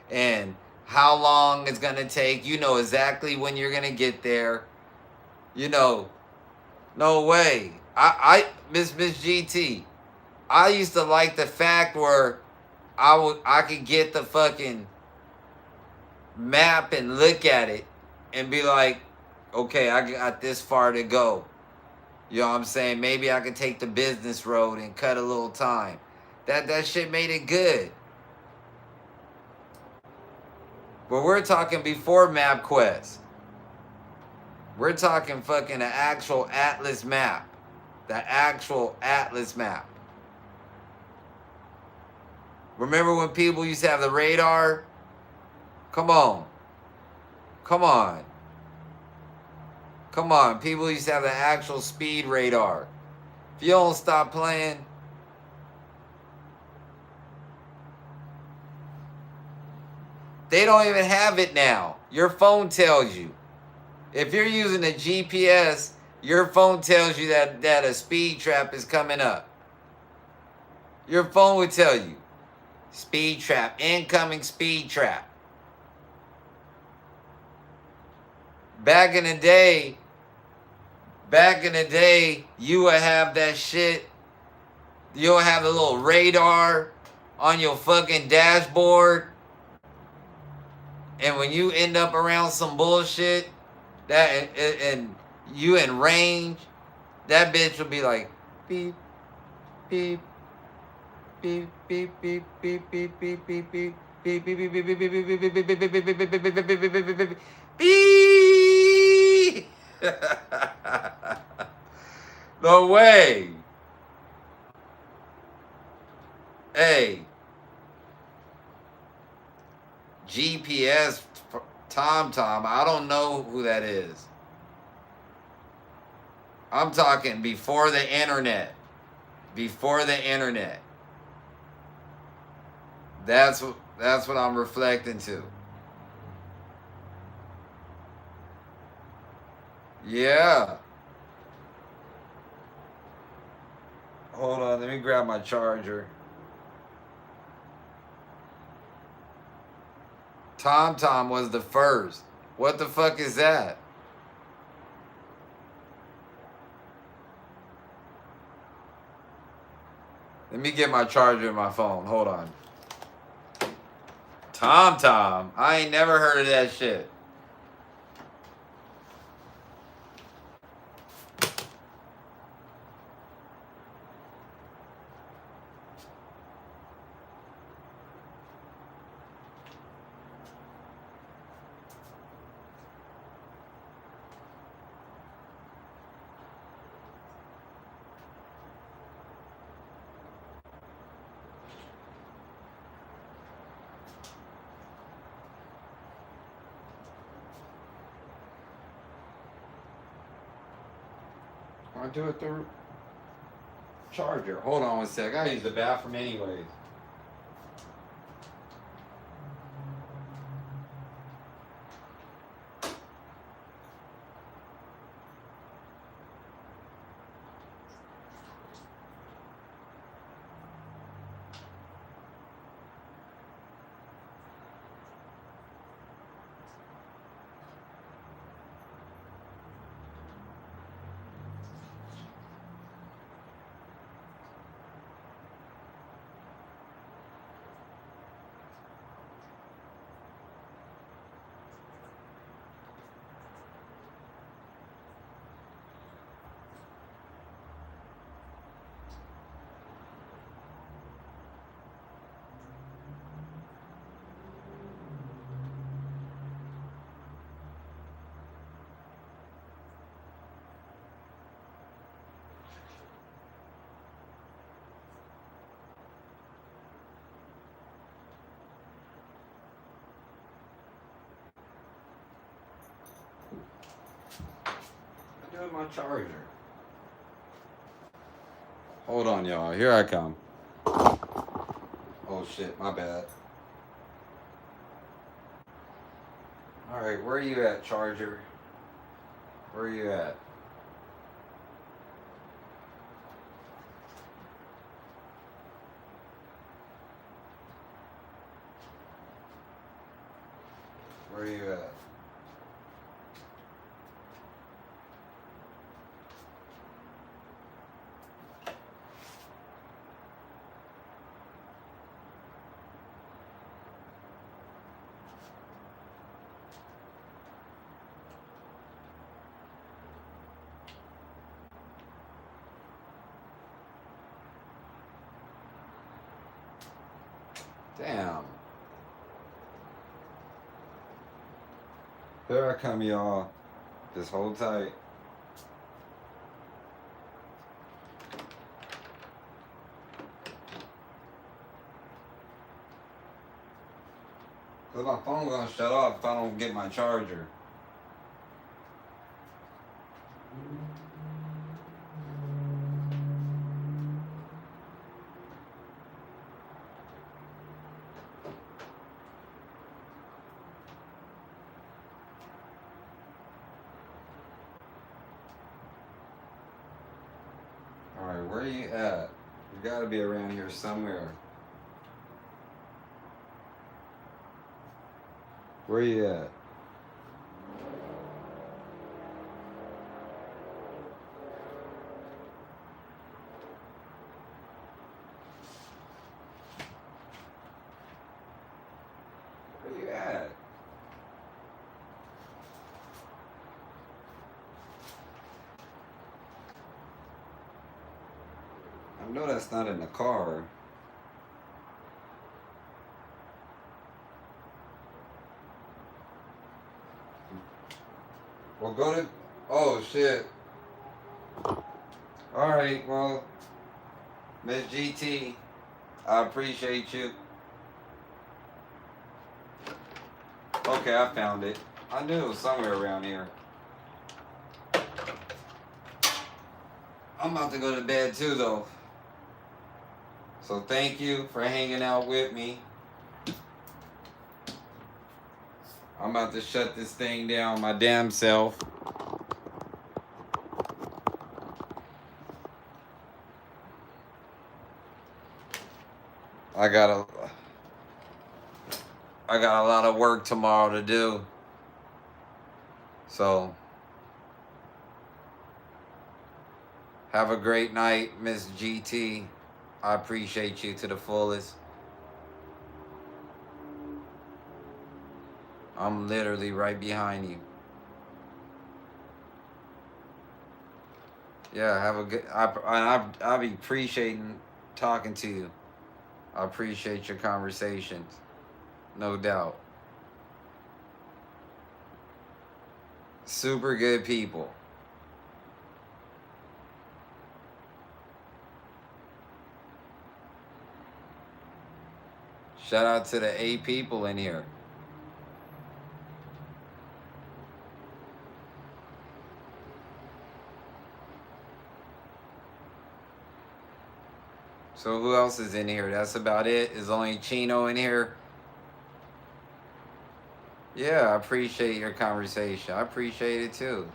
[SPEAKER 1] and how long it's gonna take. You know exactly when you're gonna get there. You know, no way. I Miss GT. I used to like the fact where I could get the fucking map and look at it and be like, okay, I got this far to go. You know what I'm saying? Maybe I could take the business road and cut a little time. That shit made it good. But we're talking before MapQuest. We're talking fucking an actual atlas map. The actual atlas map. Remember when people used to have the radar? Come on. People used to have the actual speed radar. If you don't stop playing, they don't even have it now. Your phone tells you. If you're using a GPS, your phone tells you that a speed trap is coming up. Your phone would tell you. Speed trap, incoming speed trap. Back in the day, you would have that shit. You'll have a little radar on your fucking dashboard. And when you end up around some bullshit, and you in range, that bitch will be like, beep, beep, beep, beep, beep, beep, beep, beep, beep, beep, beep, beep, beep, beep, beep, beep, beep, beep, beep. No way. Hey, GPS TomTom, I don't know who that is. I'm talking before the internet. That's what I'm reflecting to. Yeah. Hold on, let me grab my charger. TomTom was the first. What the fuck is that? Let me get my charger in my phone. Hold on. TomTom. I ain't never heard of that shit. I'll do it through charger. Hold on one sec. I gotta use the bathroom anyways. Where's my charger? Hold on, y'all. Here I come. Oh shit, my bad. Alright, where you at, charger? Where you at? Where you at? Damn. Here I come, y'all. Just hold tight. Cause my phone gonna shut off if I don't get my charger. Alright, where you at? You gotta be around here somewhere. Where you at? Where you at? I know that's not in the car. Well, go to. Oh shit. Alright, well, Miss GT, I appreciate you. Okay, I found it. I knew it was somewhere around here. I'm about to go to bed too, though. So thank you for hanging out with me. I'm about to shut this thing down my damn self. I got a lot of work tomorrow to do. So have a great night, Miss GT. I appreciate you to the fullest. I'm literally right behind you. Yeah, have a good. I be appreciating talking to you. I appreciate your conversations, no doubt. Super good people. Shout out to the 8 people in here. So who else is in here? That's about it. Is only Chino in here? Yeah, I appreciate your conversation. I appreciate it too.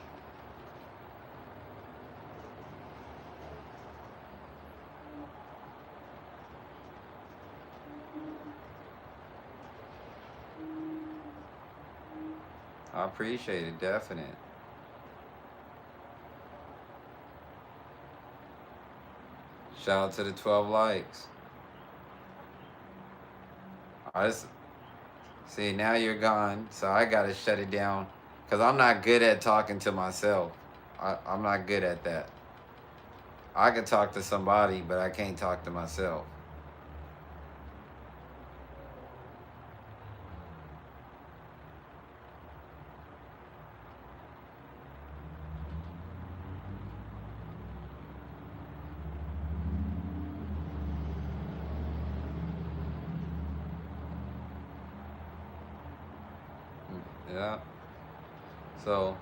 [SPEAKER 1] I appreciate it, definite. Shout out to the 12 likes. I just, see, now you're gone, so I gotta shut it down. Because I'm not good at talking to myself. I'm not good at that. I can talk to somebody, but I can't talk to myself. Yeah. So,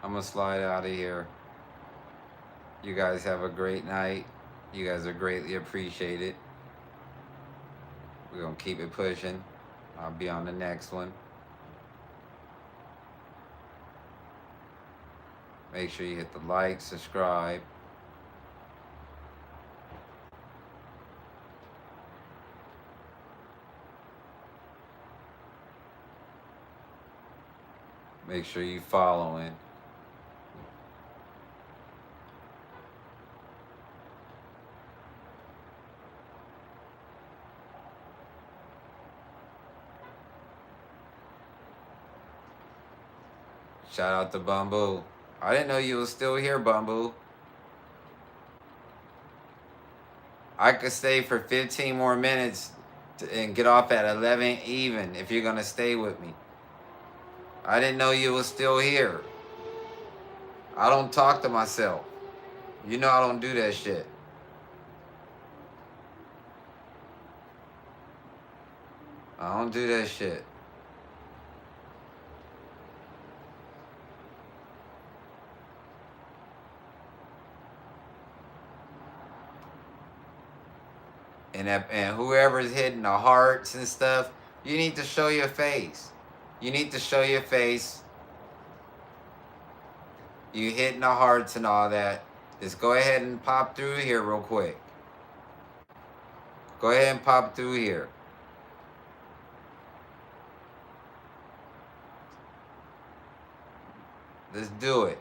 [SPEAKER 1] I'm going to slide out of here. You guys have a great night. You guys are greatly appreciated. We're going to keep it pushing. I'll be on the next one. Make sure you hit the like, subscribe. Make sure you following. Shout out to Bamboo. I didn't know you was still here, Bamboo. I could stay for 15 more minutes and get off at 11 even if you're going to stay with me. I didn't know you was still here. I don't talk to myself. You know I don't do that shit. I don't do that shit. And whoever's hitting the hearts and stuff, you need to show your face. You need to show your face. You hitting the hearts and all that. Just go ahead and pop through here real quick. Go ahead and pop through here. Let's do it.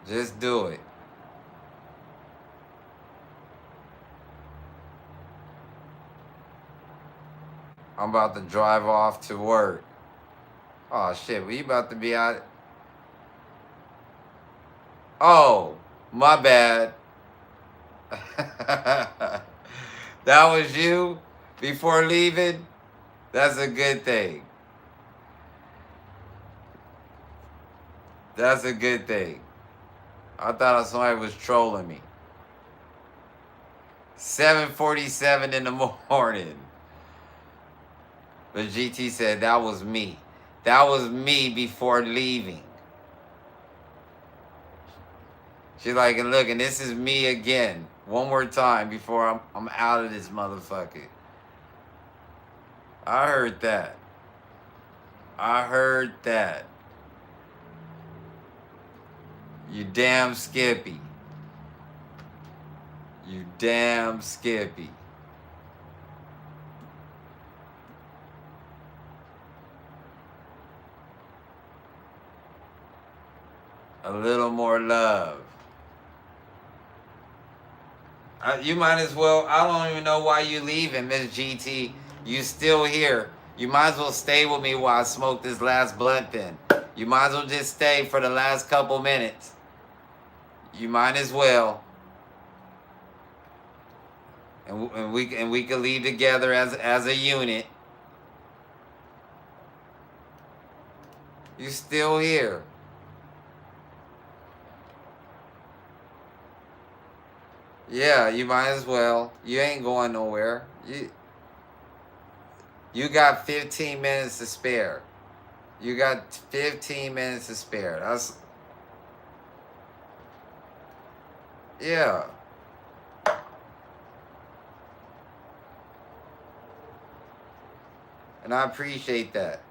[SPEAKER 1] Just do it. I'm about to drive off to work. Oh shit, we about to be out. Oh, my bad. That was you before leaving? That's a good thing. That's a good thing. I thought somebody was trolling me. 7:47 in the morning. But GT said that was me. That was me before leaving. She's like, and look, and this is me again. One more time before I'm out of this motherfucker. I heard that. I heard that. You damn Skippy. You damn Skippy. A little more love. You might as well. I don't even know why you leaving, Miss GT. You still here. You might as well stay with me while I smoke this last blunt then. You might as well just stay for the last couple minutes. You might as well. And we could leave together as a unit. You still here. Yeah, you might as well. You ain't going nowhere. You got 15 minutes to spare. You got 15 minutes to spare. That's... Yeah. And I appreciate that.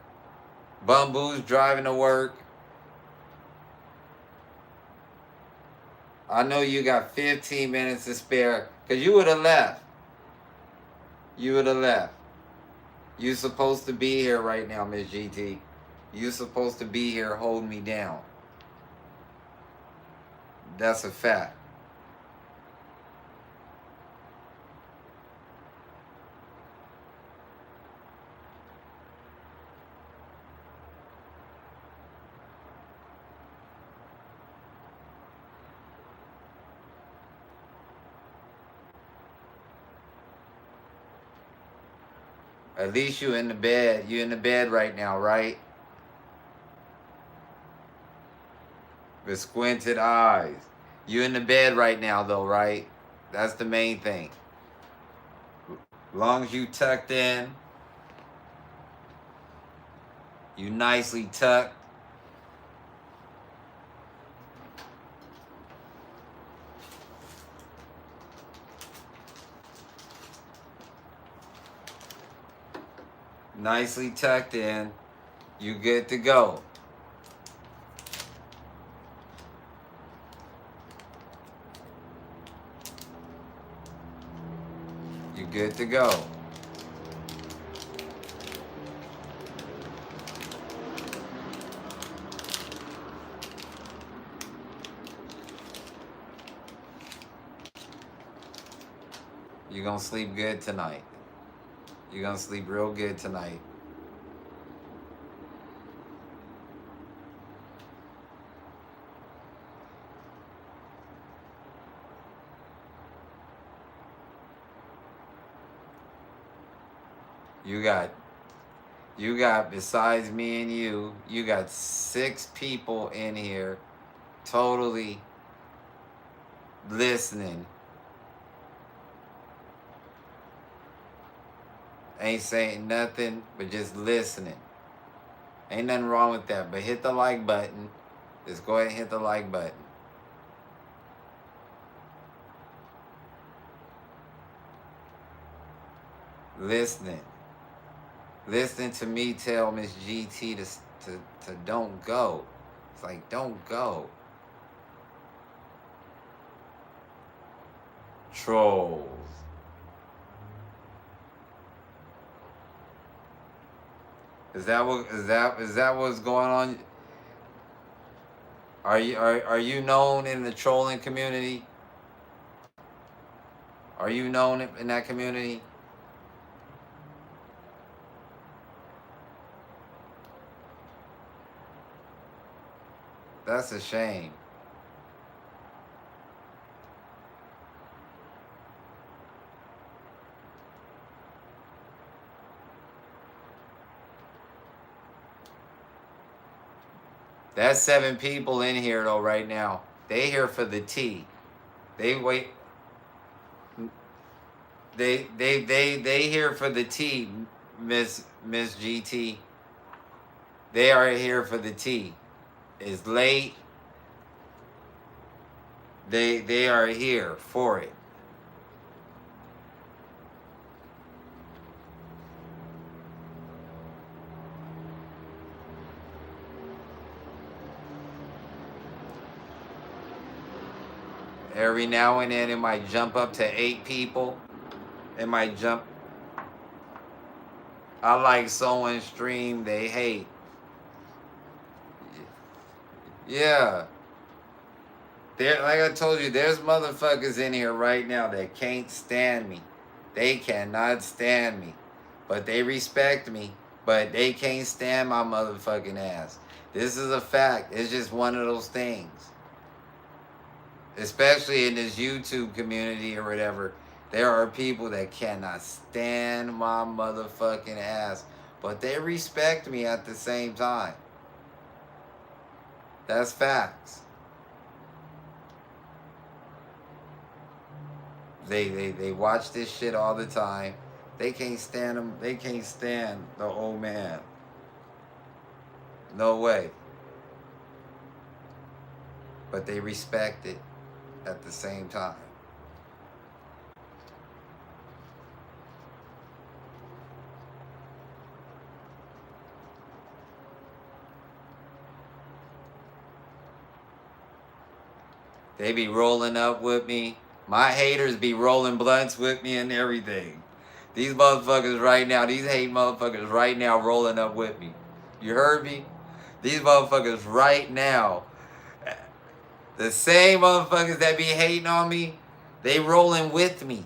[SPEAKER 1] Bamboo's driving to work. I know you got 15 minutes to spare because you would have left. You would have left. You supposed to be here right now, Miss GT. You supposed to be here holding me down. That's a fact. At least you in the bed. You in the bed right now, right? With squinted eyes. You in the bed right now though, right? That's the main thing. Long as you tucked in, you nicely tucked. Nicely tucked in, you good to go. You good to go. You're gonna sleep good tonight. You're gonna sleep real good tonight. You got besides me and you got 6 people in here totally listening. Ain't saying nothing, but just listening. Ain't nothing wrong with that. But hit the like button. Just go ahead and hit the like button. Listening. Listening to me tell Miss GT to don't go. It's like, don't go. Trolls. Is that what's going on? Are you known in the trolling community? Are you known in that community? That's a shame. That's 7 people in here though right now. They here for the tea. They wait. They here for the tea, Miss GT. They are here for the tea. It's late. They are here for it. Every now and then it might jump up to 8 people. It might jump. I like someone stream they hate. Yeah. There, like I told you, there's motherfuckers in here right now that can't stand me. They cannot stand me. But they respect me. But they can't stand my motherfucking ass. This is a fact. It's just one of those things. Especially in this YouTube community or whatever. There are people that cannot stand my motherfucking ass. But they respect me at the same time. That's facts. They watch this shit all the time. They can't stand him. They can't stand the old man. No way. But they respect it at the same time. They be rolling up with me. My haters be rolling blunts with me and everything. These motherfuckers right now, these hate motherfuckers right now rolling up with me. You heard me? These motherfuckers right now, the same motherfuckers that be hating on me, they rolling with me.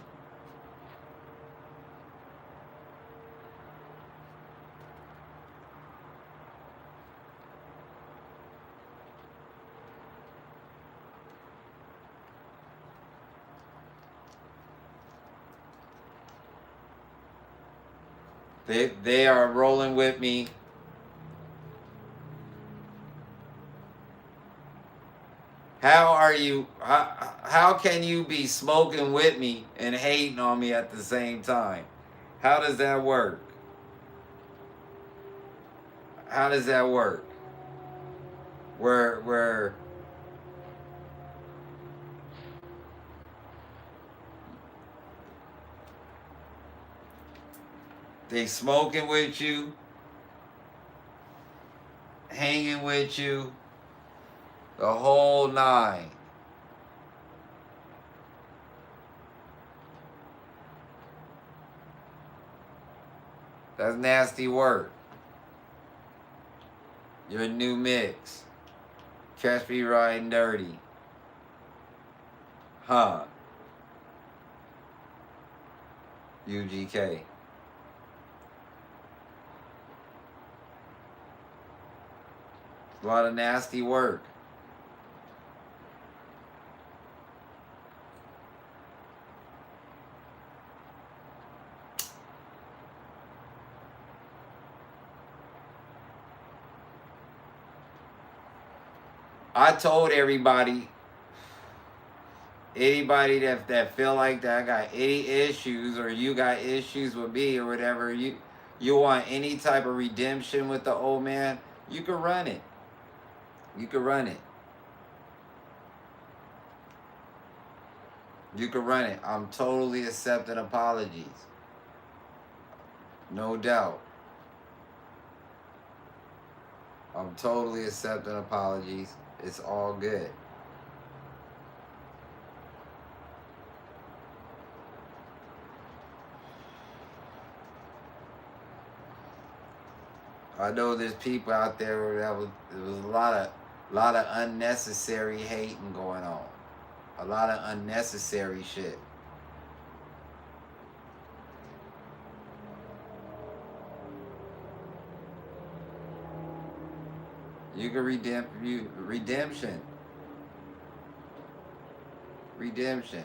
[SPEAKER 1] They are rolling with me. How are you? How can you be smoking with me and hating on me at the same time? How does that work? How does that work? Where they smoking with you, hanging with you, the whole nine. That's nasty work. You're a new mix. Catch me riding dirty. Huh. UGK. A lot of nasty work. I told everybody, anybody that feel like that I got any issues or you got issues with me or whatever, you want any type of redemption with the old man, you can run it. You can run it. You can run it. I'm totally accepting apologies. No doubt. I'm totally accepting apologies. It's all good. I know there's people out there there was a lot of unnecessary hating going on. A lot of unnecessary shit. You can redemption. Redemption.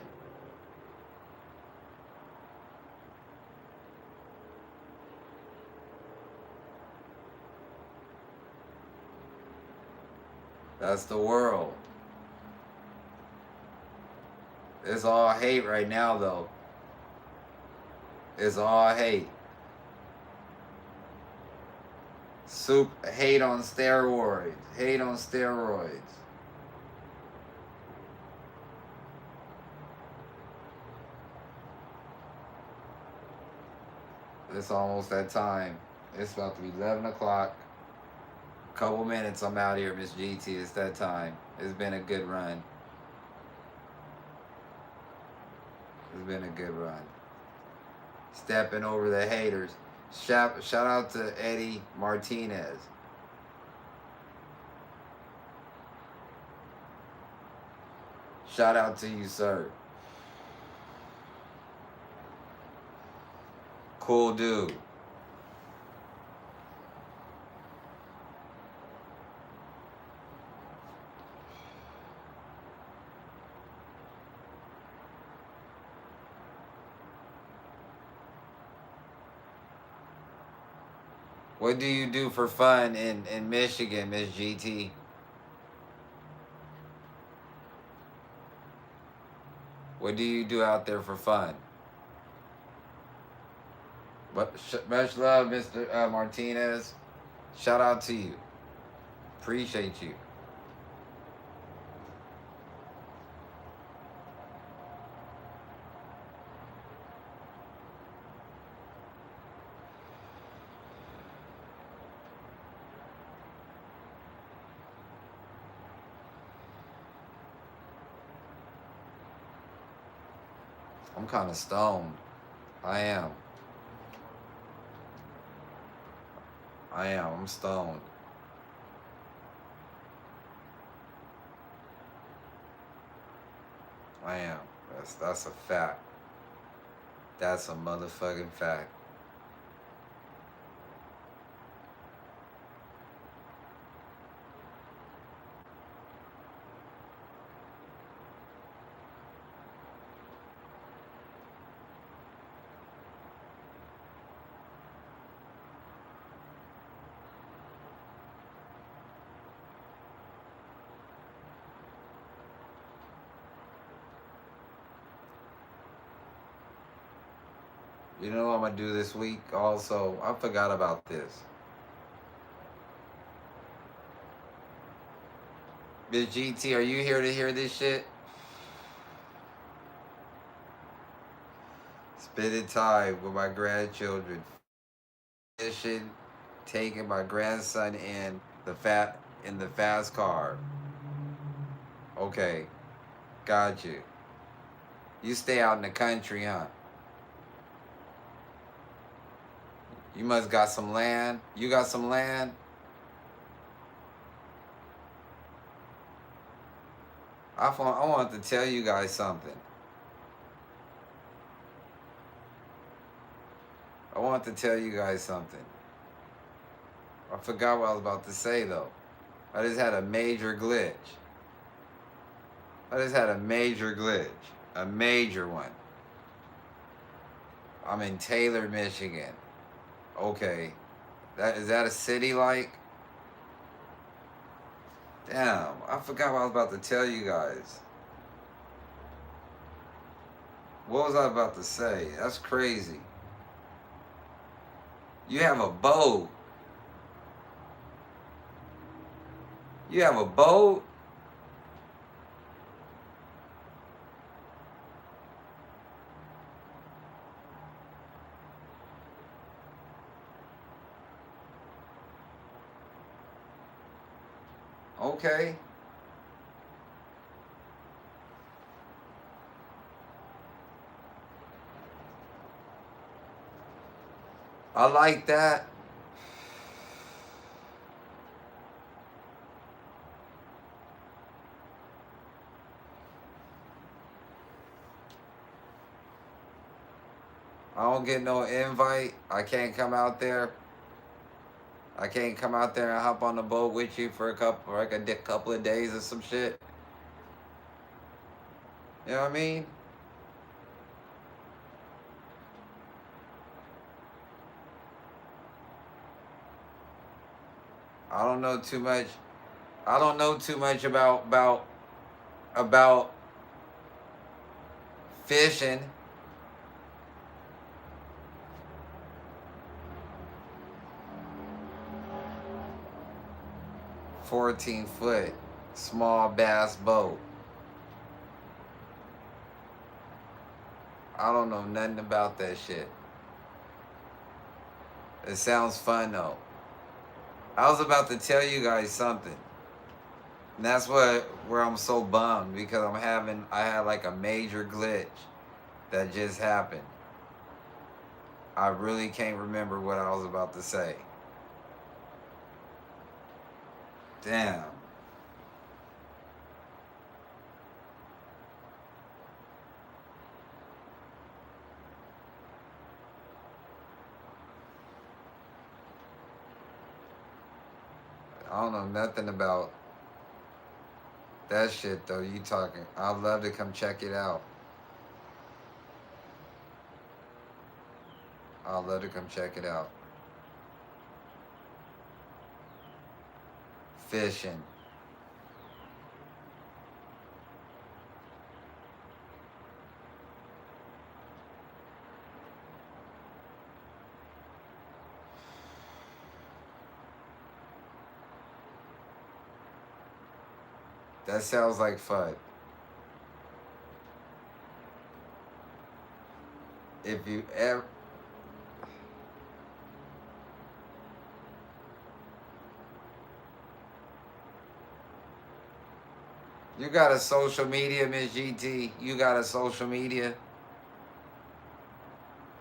[SPEAKER 1] That's the world. It's all hate right now though. It's all hate. Hate on steroids. Hate on steroids. It's almost that time. It's about to be 11 o'clock. Couple minutes, I'm out here, Miss GT. It's that time. It's been a good run. It's been a good run. Stepping over the haters. Shout out to Eddie Martinez. Shout out to you, sir. Cool dude. What do you do for fun in Michigan, Miss GT? What do you do out there for fun? But much love, Mr. Martinez. Shout out to you. Appreciate you. I'm kind of stoned. I am. I am. I'm stoned. I am. That's a fact. That's a motherfucking fact. You know what I'm gonna do this week? Also, I forgot about this. Miss GT, are you here to hear this shit? Spending time with my grandchildren, fishing, taking my grandson in the fast car. Okay, got you. You stay out in the country, huh? You must got some land. You got some land. I want to tell you guys something. I want to tell you guys something. I forgot what I was about to say though. I just had a major glitch. I just had a major glitch. A major one. I'm in Taylor, Michigan. Okay. That a city like? Damn, I forgot what I was about to tell you guys. What was I about to say? That's crazy. You have a boat. You have a boat? Okay. I like that. I don't get no invite. I can't come out there. I can't come out there and hop on the boat with you for a couple of days or some shit. You know what I mean? I don't know too much. I don't know too much about fishing. 14-foot small bass boat. I don't know nothing about that shit. It sounds fun though. I was about to tell you guys something. And that's where I'm so bummed because I had like a major glitch that just happened. I really can't remember what I was about to say. Damn. I don't know nothing about that shit though. You talking? I'd love to come check it out. I'd love to come check it out. Fishing. That sounds like fun. If you ever, you got a social media, Miss GT. You got a social media.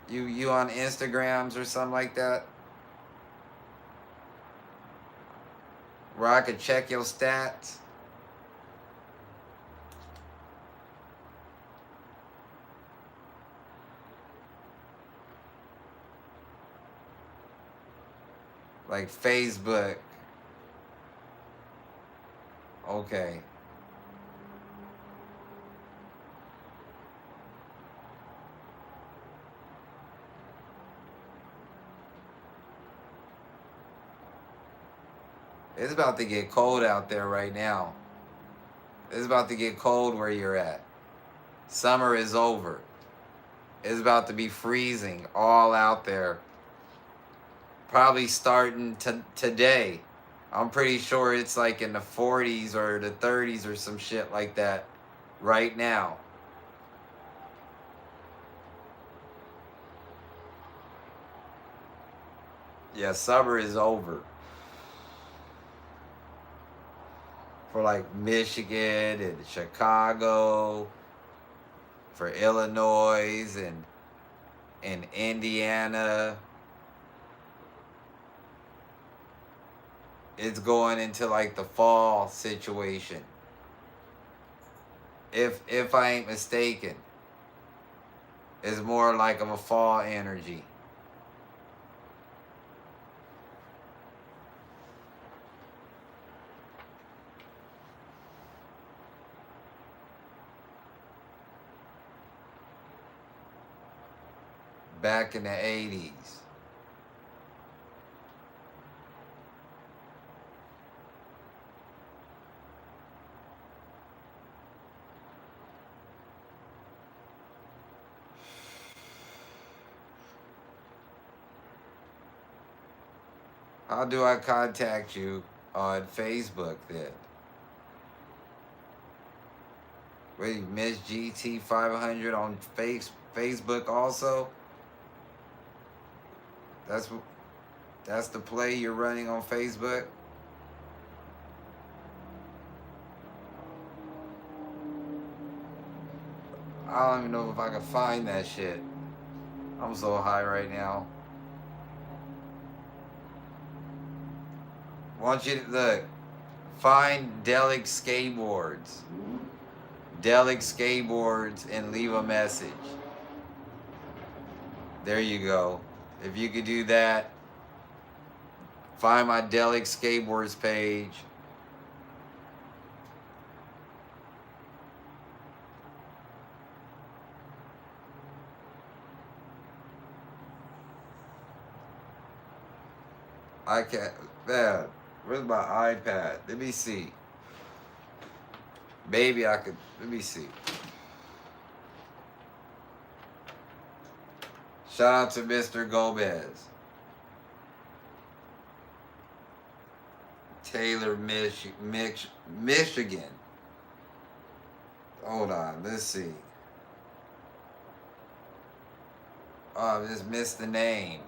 [SPEAKER 1] You on Instagrams or something like that, where I could check your stats. Like Facebook. Okay. It's about to get cold out there right now. It's about to get cold where you're at. Summer is over. It's about to be freezing all out there. Probably starting today. I'm pretty sure it's like in the 40s or the 30s or some shit like that right now. Yeah, summer is over. For like Michigan and Chicago, for Illinois and Indiana. It's going into like the fall situation. If I ain't mistaken. It's more like of a fall energy. Back in the 80s. How do I contact you on Facebook then? Wait, Miss GT500 on Facebook also? That's the play you're running on Facebook? I don't even know if I can find that shit. I'm so high right now. Want you to look. Find Delic Skateboards. Delic Skateboards and leave a message. There you go. If you could do that, find my Delic Skateboards page. I can't. Man, where's my iPad? Let me see. Maybe I could. Let me see. Shout out to Mr. Gomez. Taylor, Michigan. Hold on. Let's see. Oh, I just missed the name.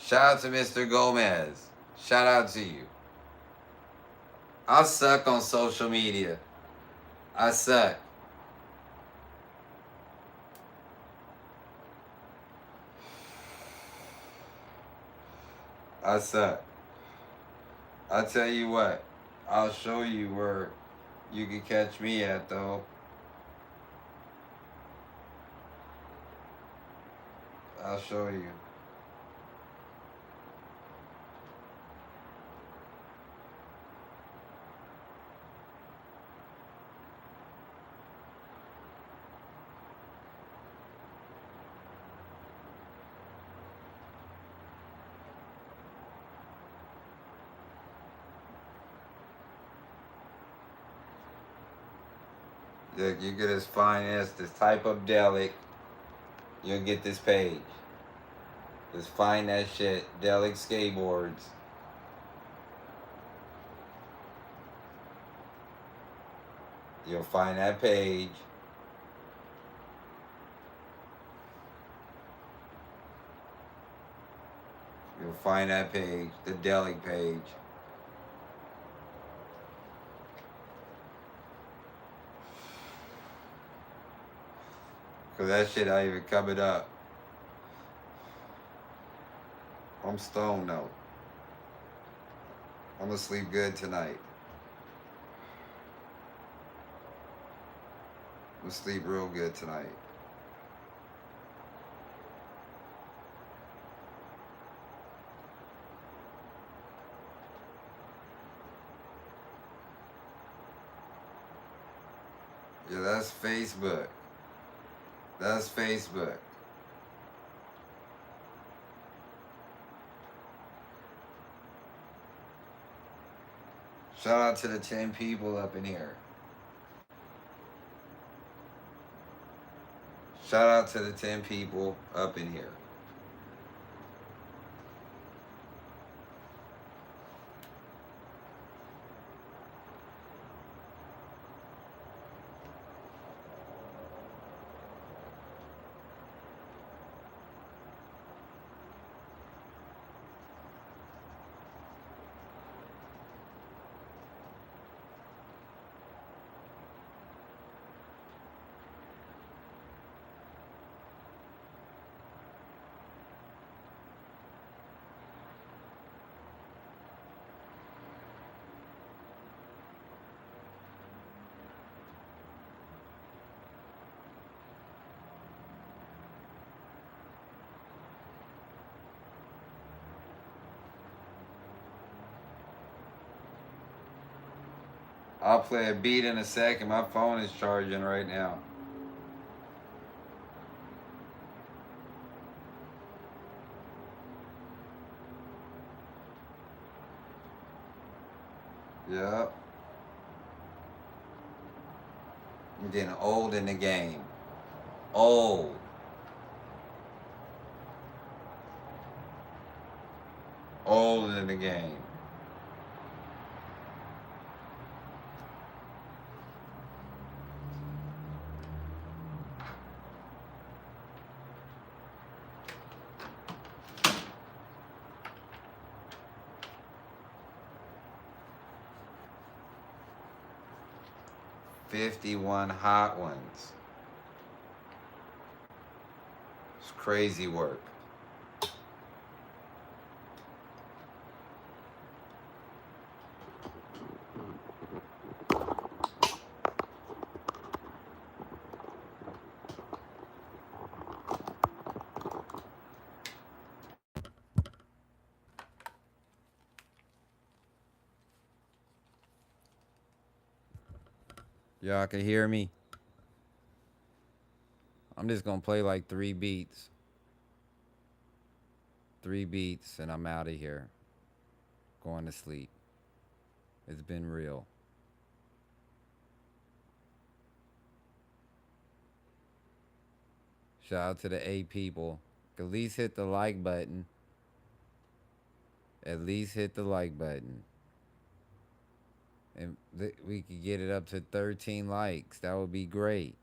[SPEAKER 1] Shout out to Mr. Gomez. Shout out to you. I suck on social media. I suck. I suck. I tell you what, I'll show you where you can catch me at though. I'll show you. Look, you get as fine as this type of Delic, you'll get this page. Just find that shit, Delic Skateboards. You'll find that page. You'll find that page, the Delic page. Cause that shit ain't even coming up. I'm stoned though. I'm gonna sleep good tonight. I'm gonna sleep real good tonight. Yeah, that's Facebook. That's Facebook. Shout out to the 10 people up in here. Shout out to the 10 people up in here. I'll play a beat in a second. My phone is charging right now. Yep. I'm getting old in the game. Old. Old in the game. $51 hot ones. It's crazy work. Y'all can hear me? I'm just gonna play like 3 beats. 3 beats and I'm out of here. Going to sleep. It's been real. Shout out to the 8 people. At least hit the like button. At least hit the like button. And we could get it up to 13 likes. That would be great.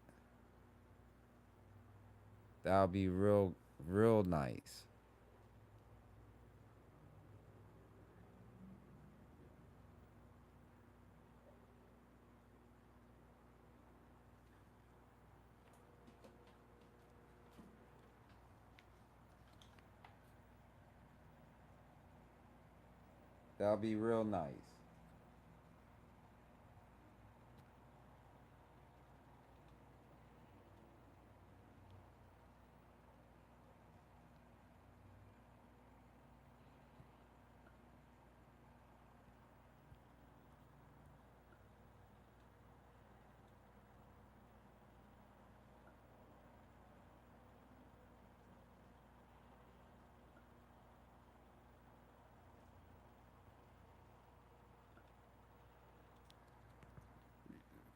[SPEAKER 1] That would be real, real nice. That would be real nice.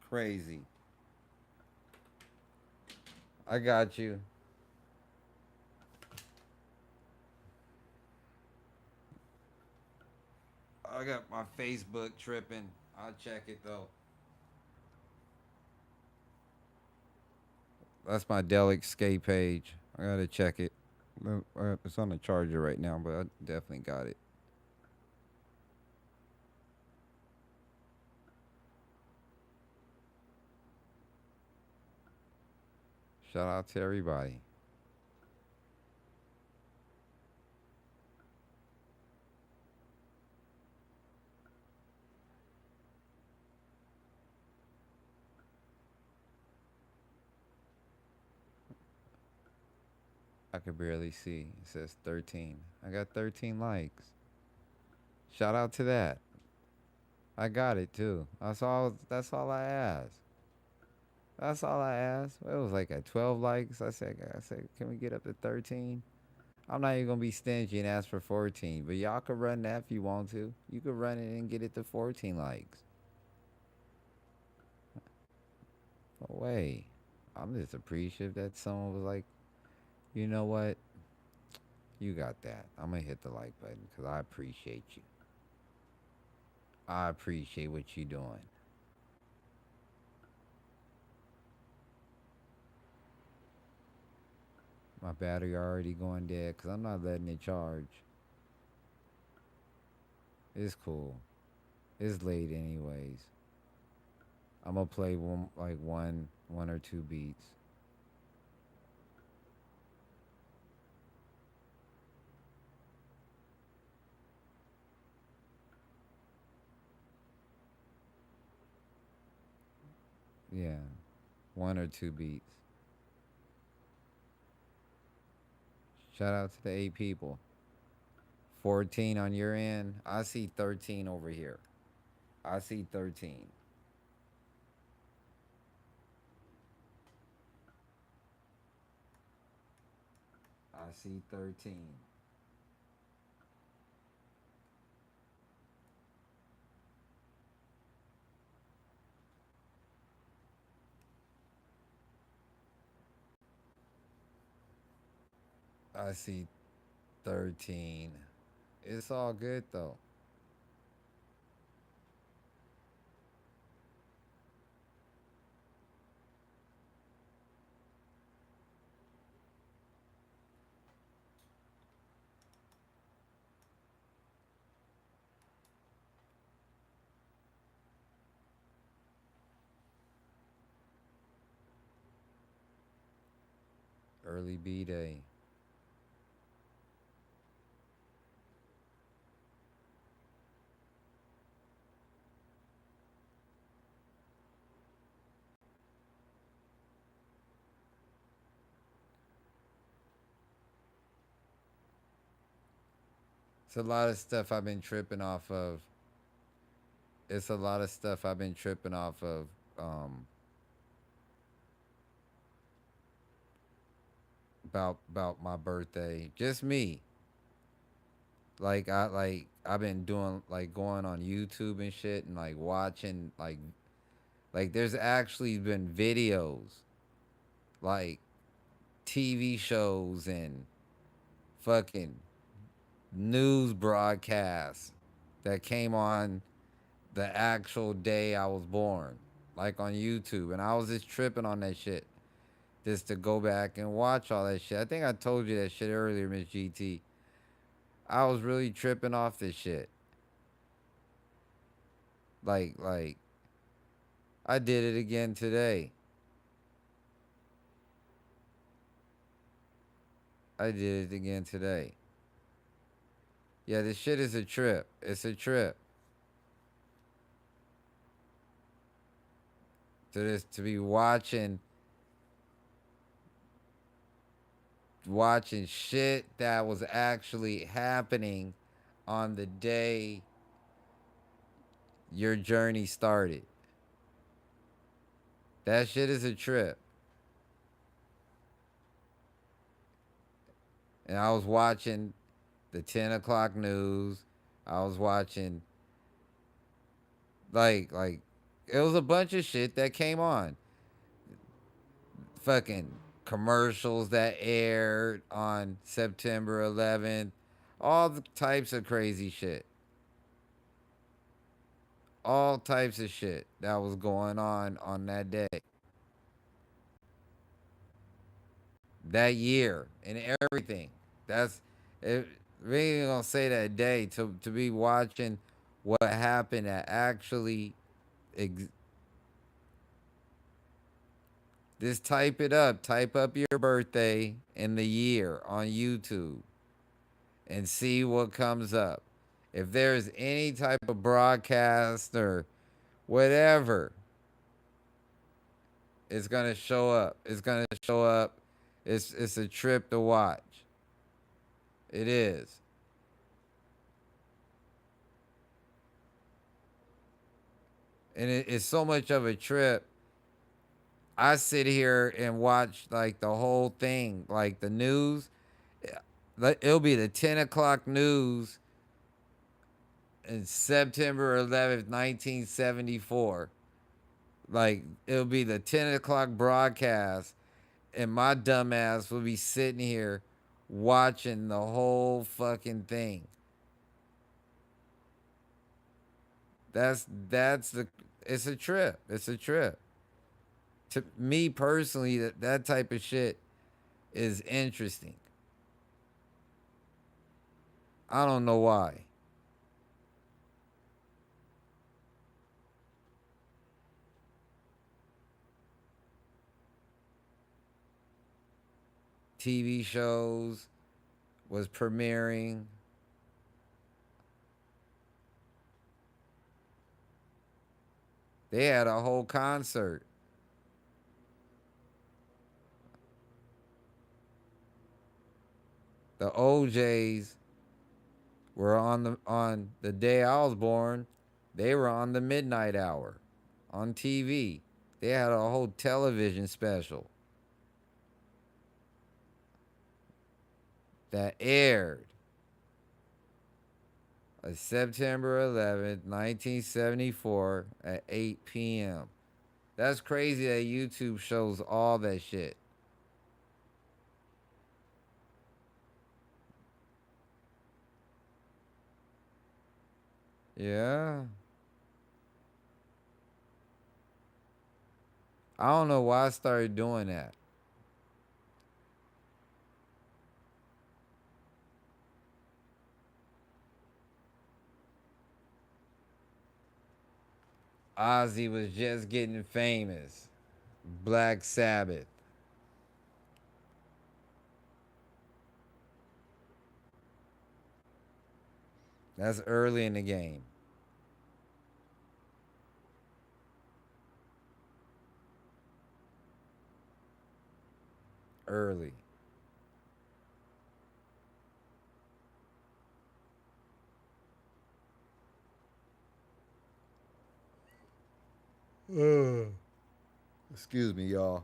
[SPEAKER 1] Crazy. I got you. I got my Facebook tripping. I'll check it though. That's my Delic skate page. I gotta check it. It's on the charger right now, but I definitely got it. Shout out to everybody. I could barely see. It says 13. I got 13 likes. Shout out to that. I got it too. That's all I asked. That's all I asked. It was like at 12 likes. I said, can we get up to 13? I'm not even gonna be stingy and ask for 14, but y'all could run that if you want to. You could run it and get it to 14 likes. No way. I'm just appreciative that someone was like, you know what? You got that. I'm gonna hit the like button because I appreciate you. I appreciate what you doing. My battery already going dead because I'm not letting it charge. It's cool. It's late anyways. I'm gonna play one or two beats. Yeah, one or two beats. Shout out to the 8 people. 14 on your end. I see 13 over here. I see 13. I see 13. I see 13. It's all good though. Early B day. It's a lot of stuff I've been tripping off of. It's a lot of stuff I've been tripping off of. Um, about my birthday. Just me. I've been doing like going on YouTube and shit and like watching like there's actually been videos like TV shows and fucking news broadcasts that came on the actual day I was born, like on YouTube, and I was just tripping on that shit just to go back and watch all that shit. I think I told you that shit earlier, Miss GT. I was really tripping off this shit. Like I did it again today. I did it again today. Yeah, this shit is a trip. It's a trip. To be watching shit that was actually happening on the day your journey started. That shit is a trip. And I was watching the 10 o'clock news. I was watching like it was a bunch of shit that came on. Fucking commercials that aired on September 11th. All the types of crazy shit. All types of shit that was going on that day, that year, and everything. That's it. We ain't gonna say that day to be watching what happened that actually. Ex- just type it up. Type up your birthday and the year on YouTube and see what comes up. If there's any type of broadcast or whatever, it's gonna show up. It's gonna show up. It's a trip to watch. It is. And it's so much of a trip. I sit here and watch like the whole thing, like the news. It'll be the 10 o'clock news in September 11th, 1974. Like it'll be the 10 o'clock broadcast, and my dumbass will be sitting here watching the whole fucking thing. That's the. It's a trip. It's a trip. To me personally, that type of shit is interesting. I don't know why. TV shows was premiering. They had a whole concert. The OJs were on the day I was born. They were on the midnight hour on TV. They had a whole television special that aired on September 11th, 1974 at 8 p.m. That's crazy that YouTube shows all that shit. Yeah. I don't know why I started doing that. Ozzy was just getting famous. Black Sabbath. That's early in the game. Early. Excuse me, y'all.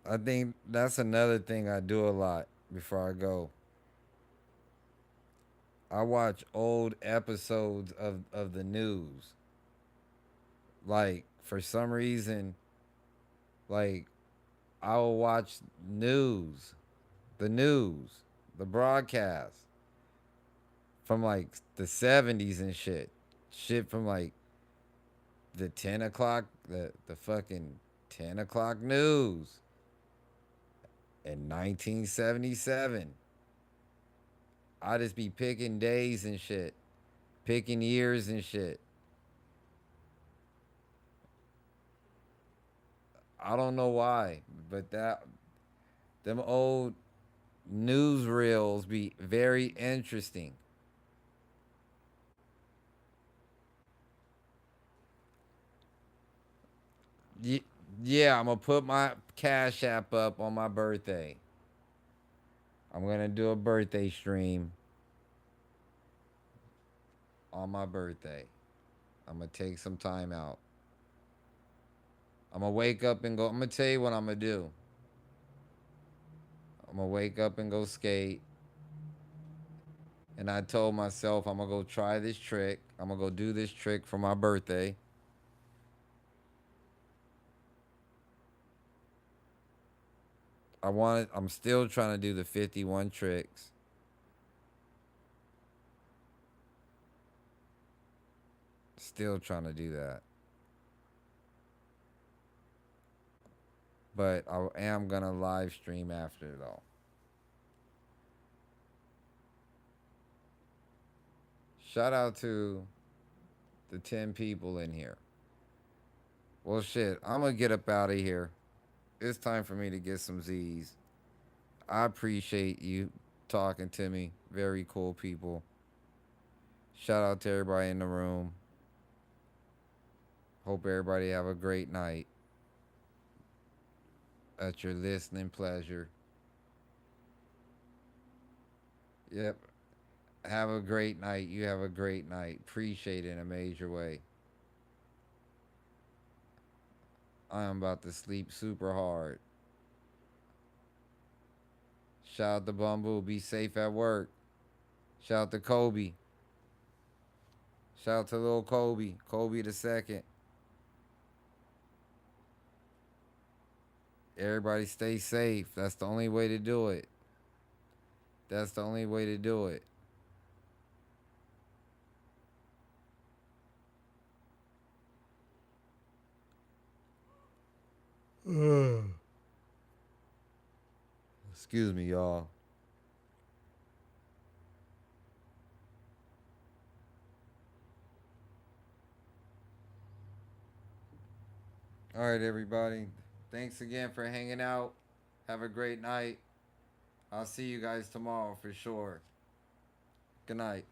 [SPEAKER 1] I think that's another thing I do a lot before I go. I watch old episodes of the news. Like, for some reason, like, I will watch news, the news, the broadcast from like the 70s and shit. Shit from like the 10 o'clock, the fucking 10 o'clock news in 1977. I just be picking days and shit, picking years and shit. I don't know why, but them old news reels be very interesting. Y- yeah, I'm gonna put my Cash App up on my birthday. I'm gonna do a birthday stream on my birthday. I'm gonna take some time out. I'm gonna wake up and go. I'm gonna tell you what I'm gonna do. I'm gonna wake up and go skate. And I told myself I'm gonna go try this trick. I'm gonna go do this trick for my birthday. I'm still trying to do the 51 tricks. still trying to do that. But I am gonna live stream after though. Shout out to the 10 people in here. Well, shit, I'm gonna get up out of here. It's time for me to get some Z's. I appreciate you talking to me. Very cool people. Shout out to everybody in the room. Hope everybody have a great night. At your listening pleasure. Yep. Have a great night. You have a great night. Appreciate it in a major way. I am about to sleep super hard. Shout out to Bumble. Be safe at work. Shout out to Kobe. Shout out to little Kobe. Kobe the second. Everybody stay safe. That's the only way to do it. That's the only way to do it. Excuse me, y'all. All right, everybody. Thanks again for hanging out. Have a great night. I'll see you guys tomorrow for sure. Good night.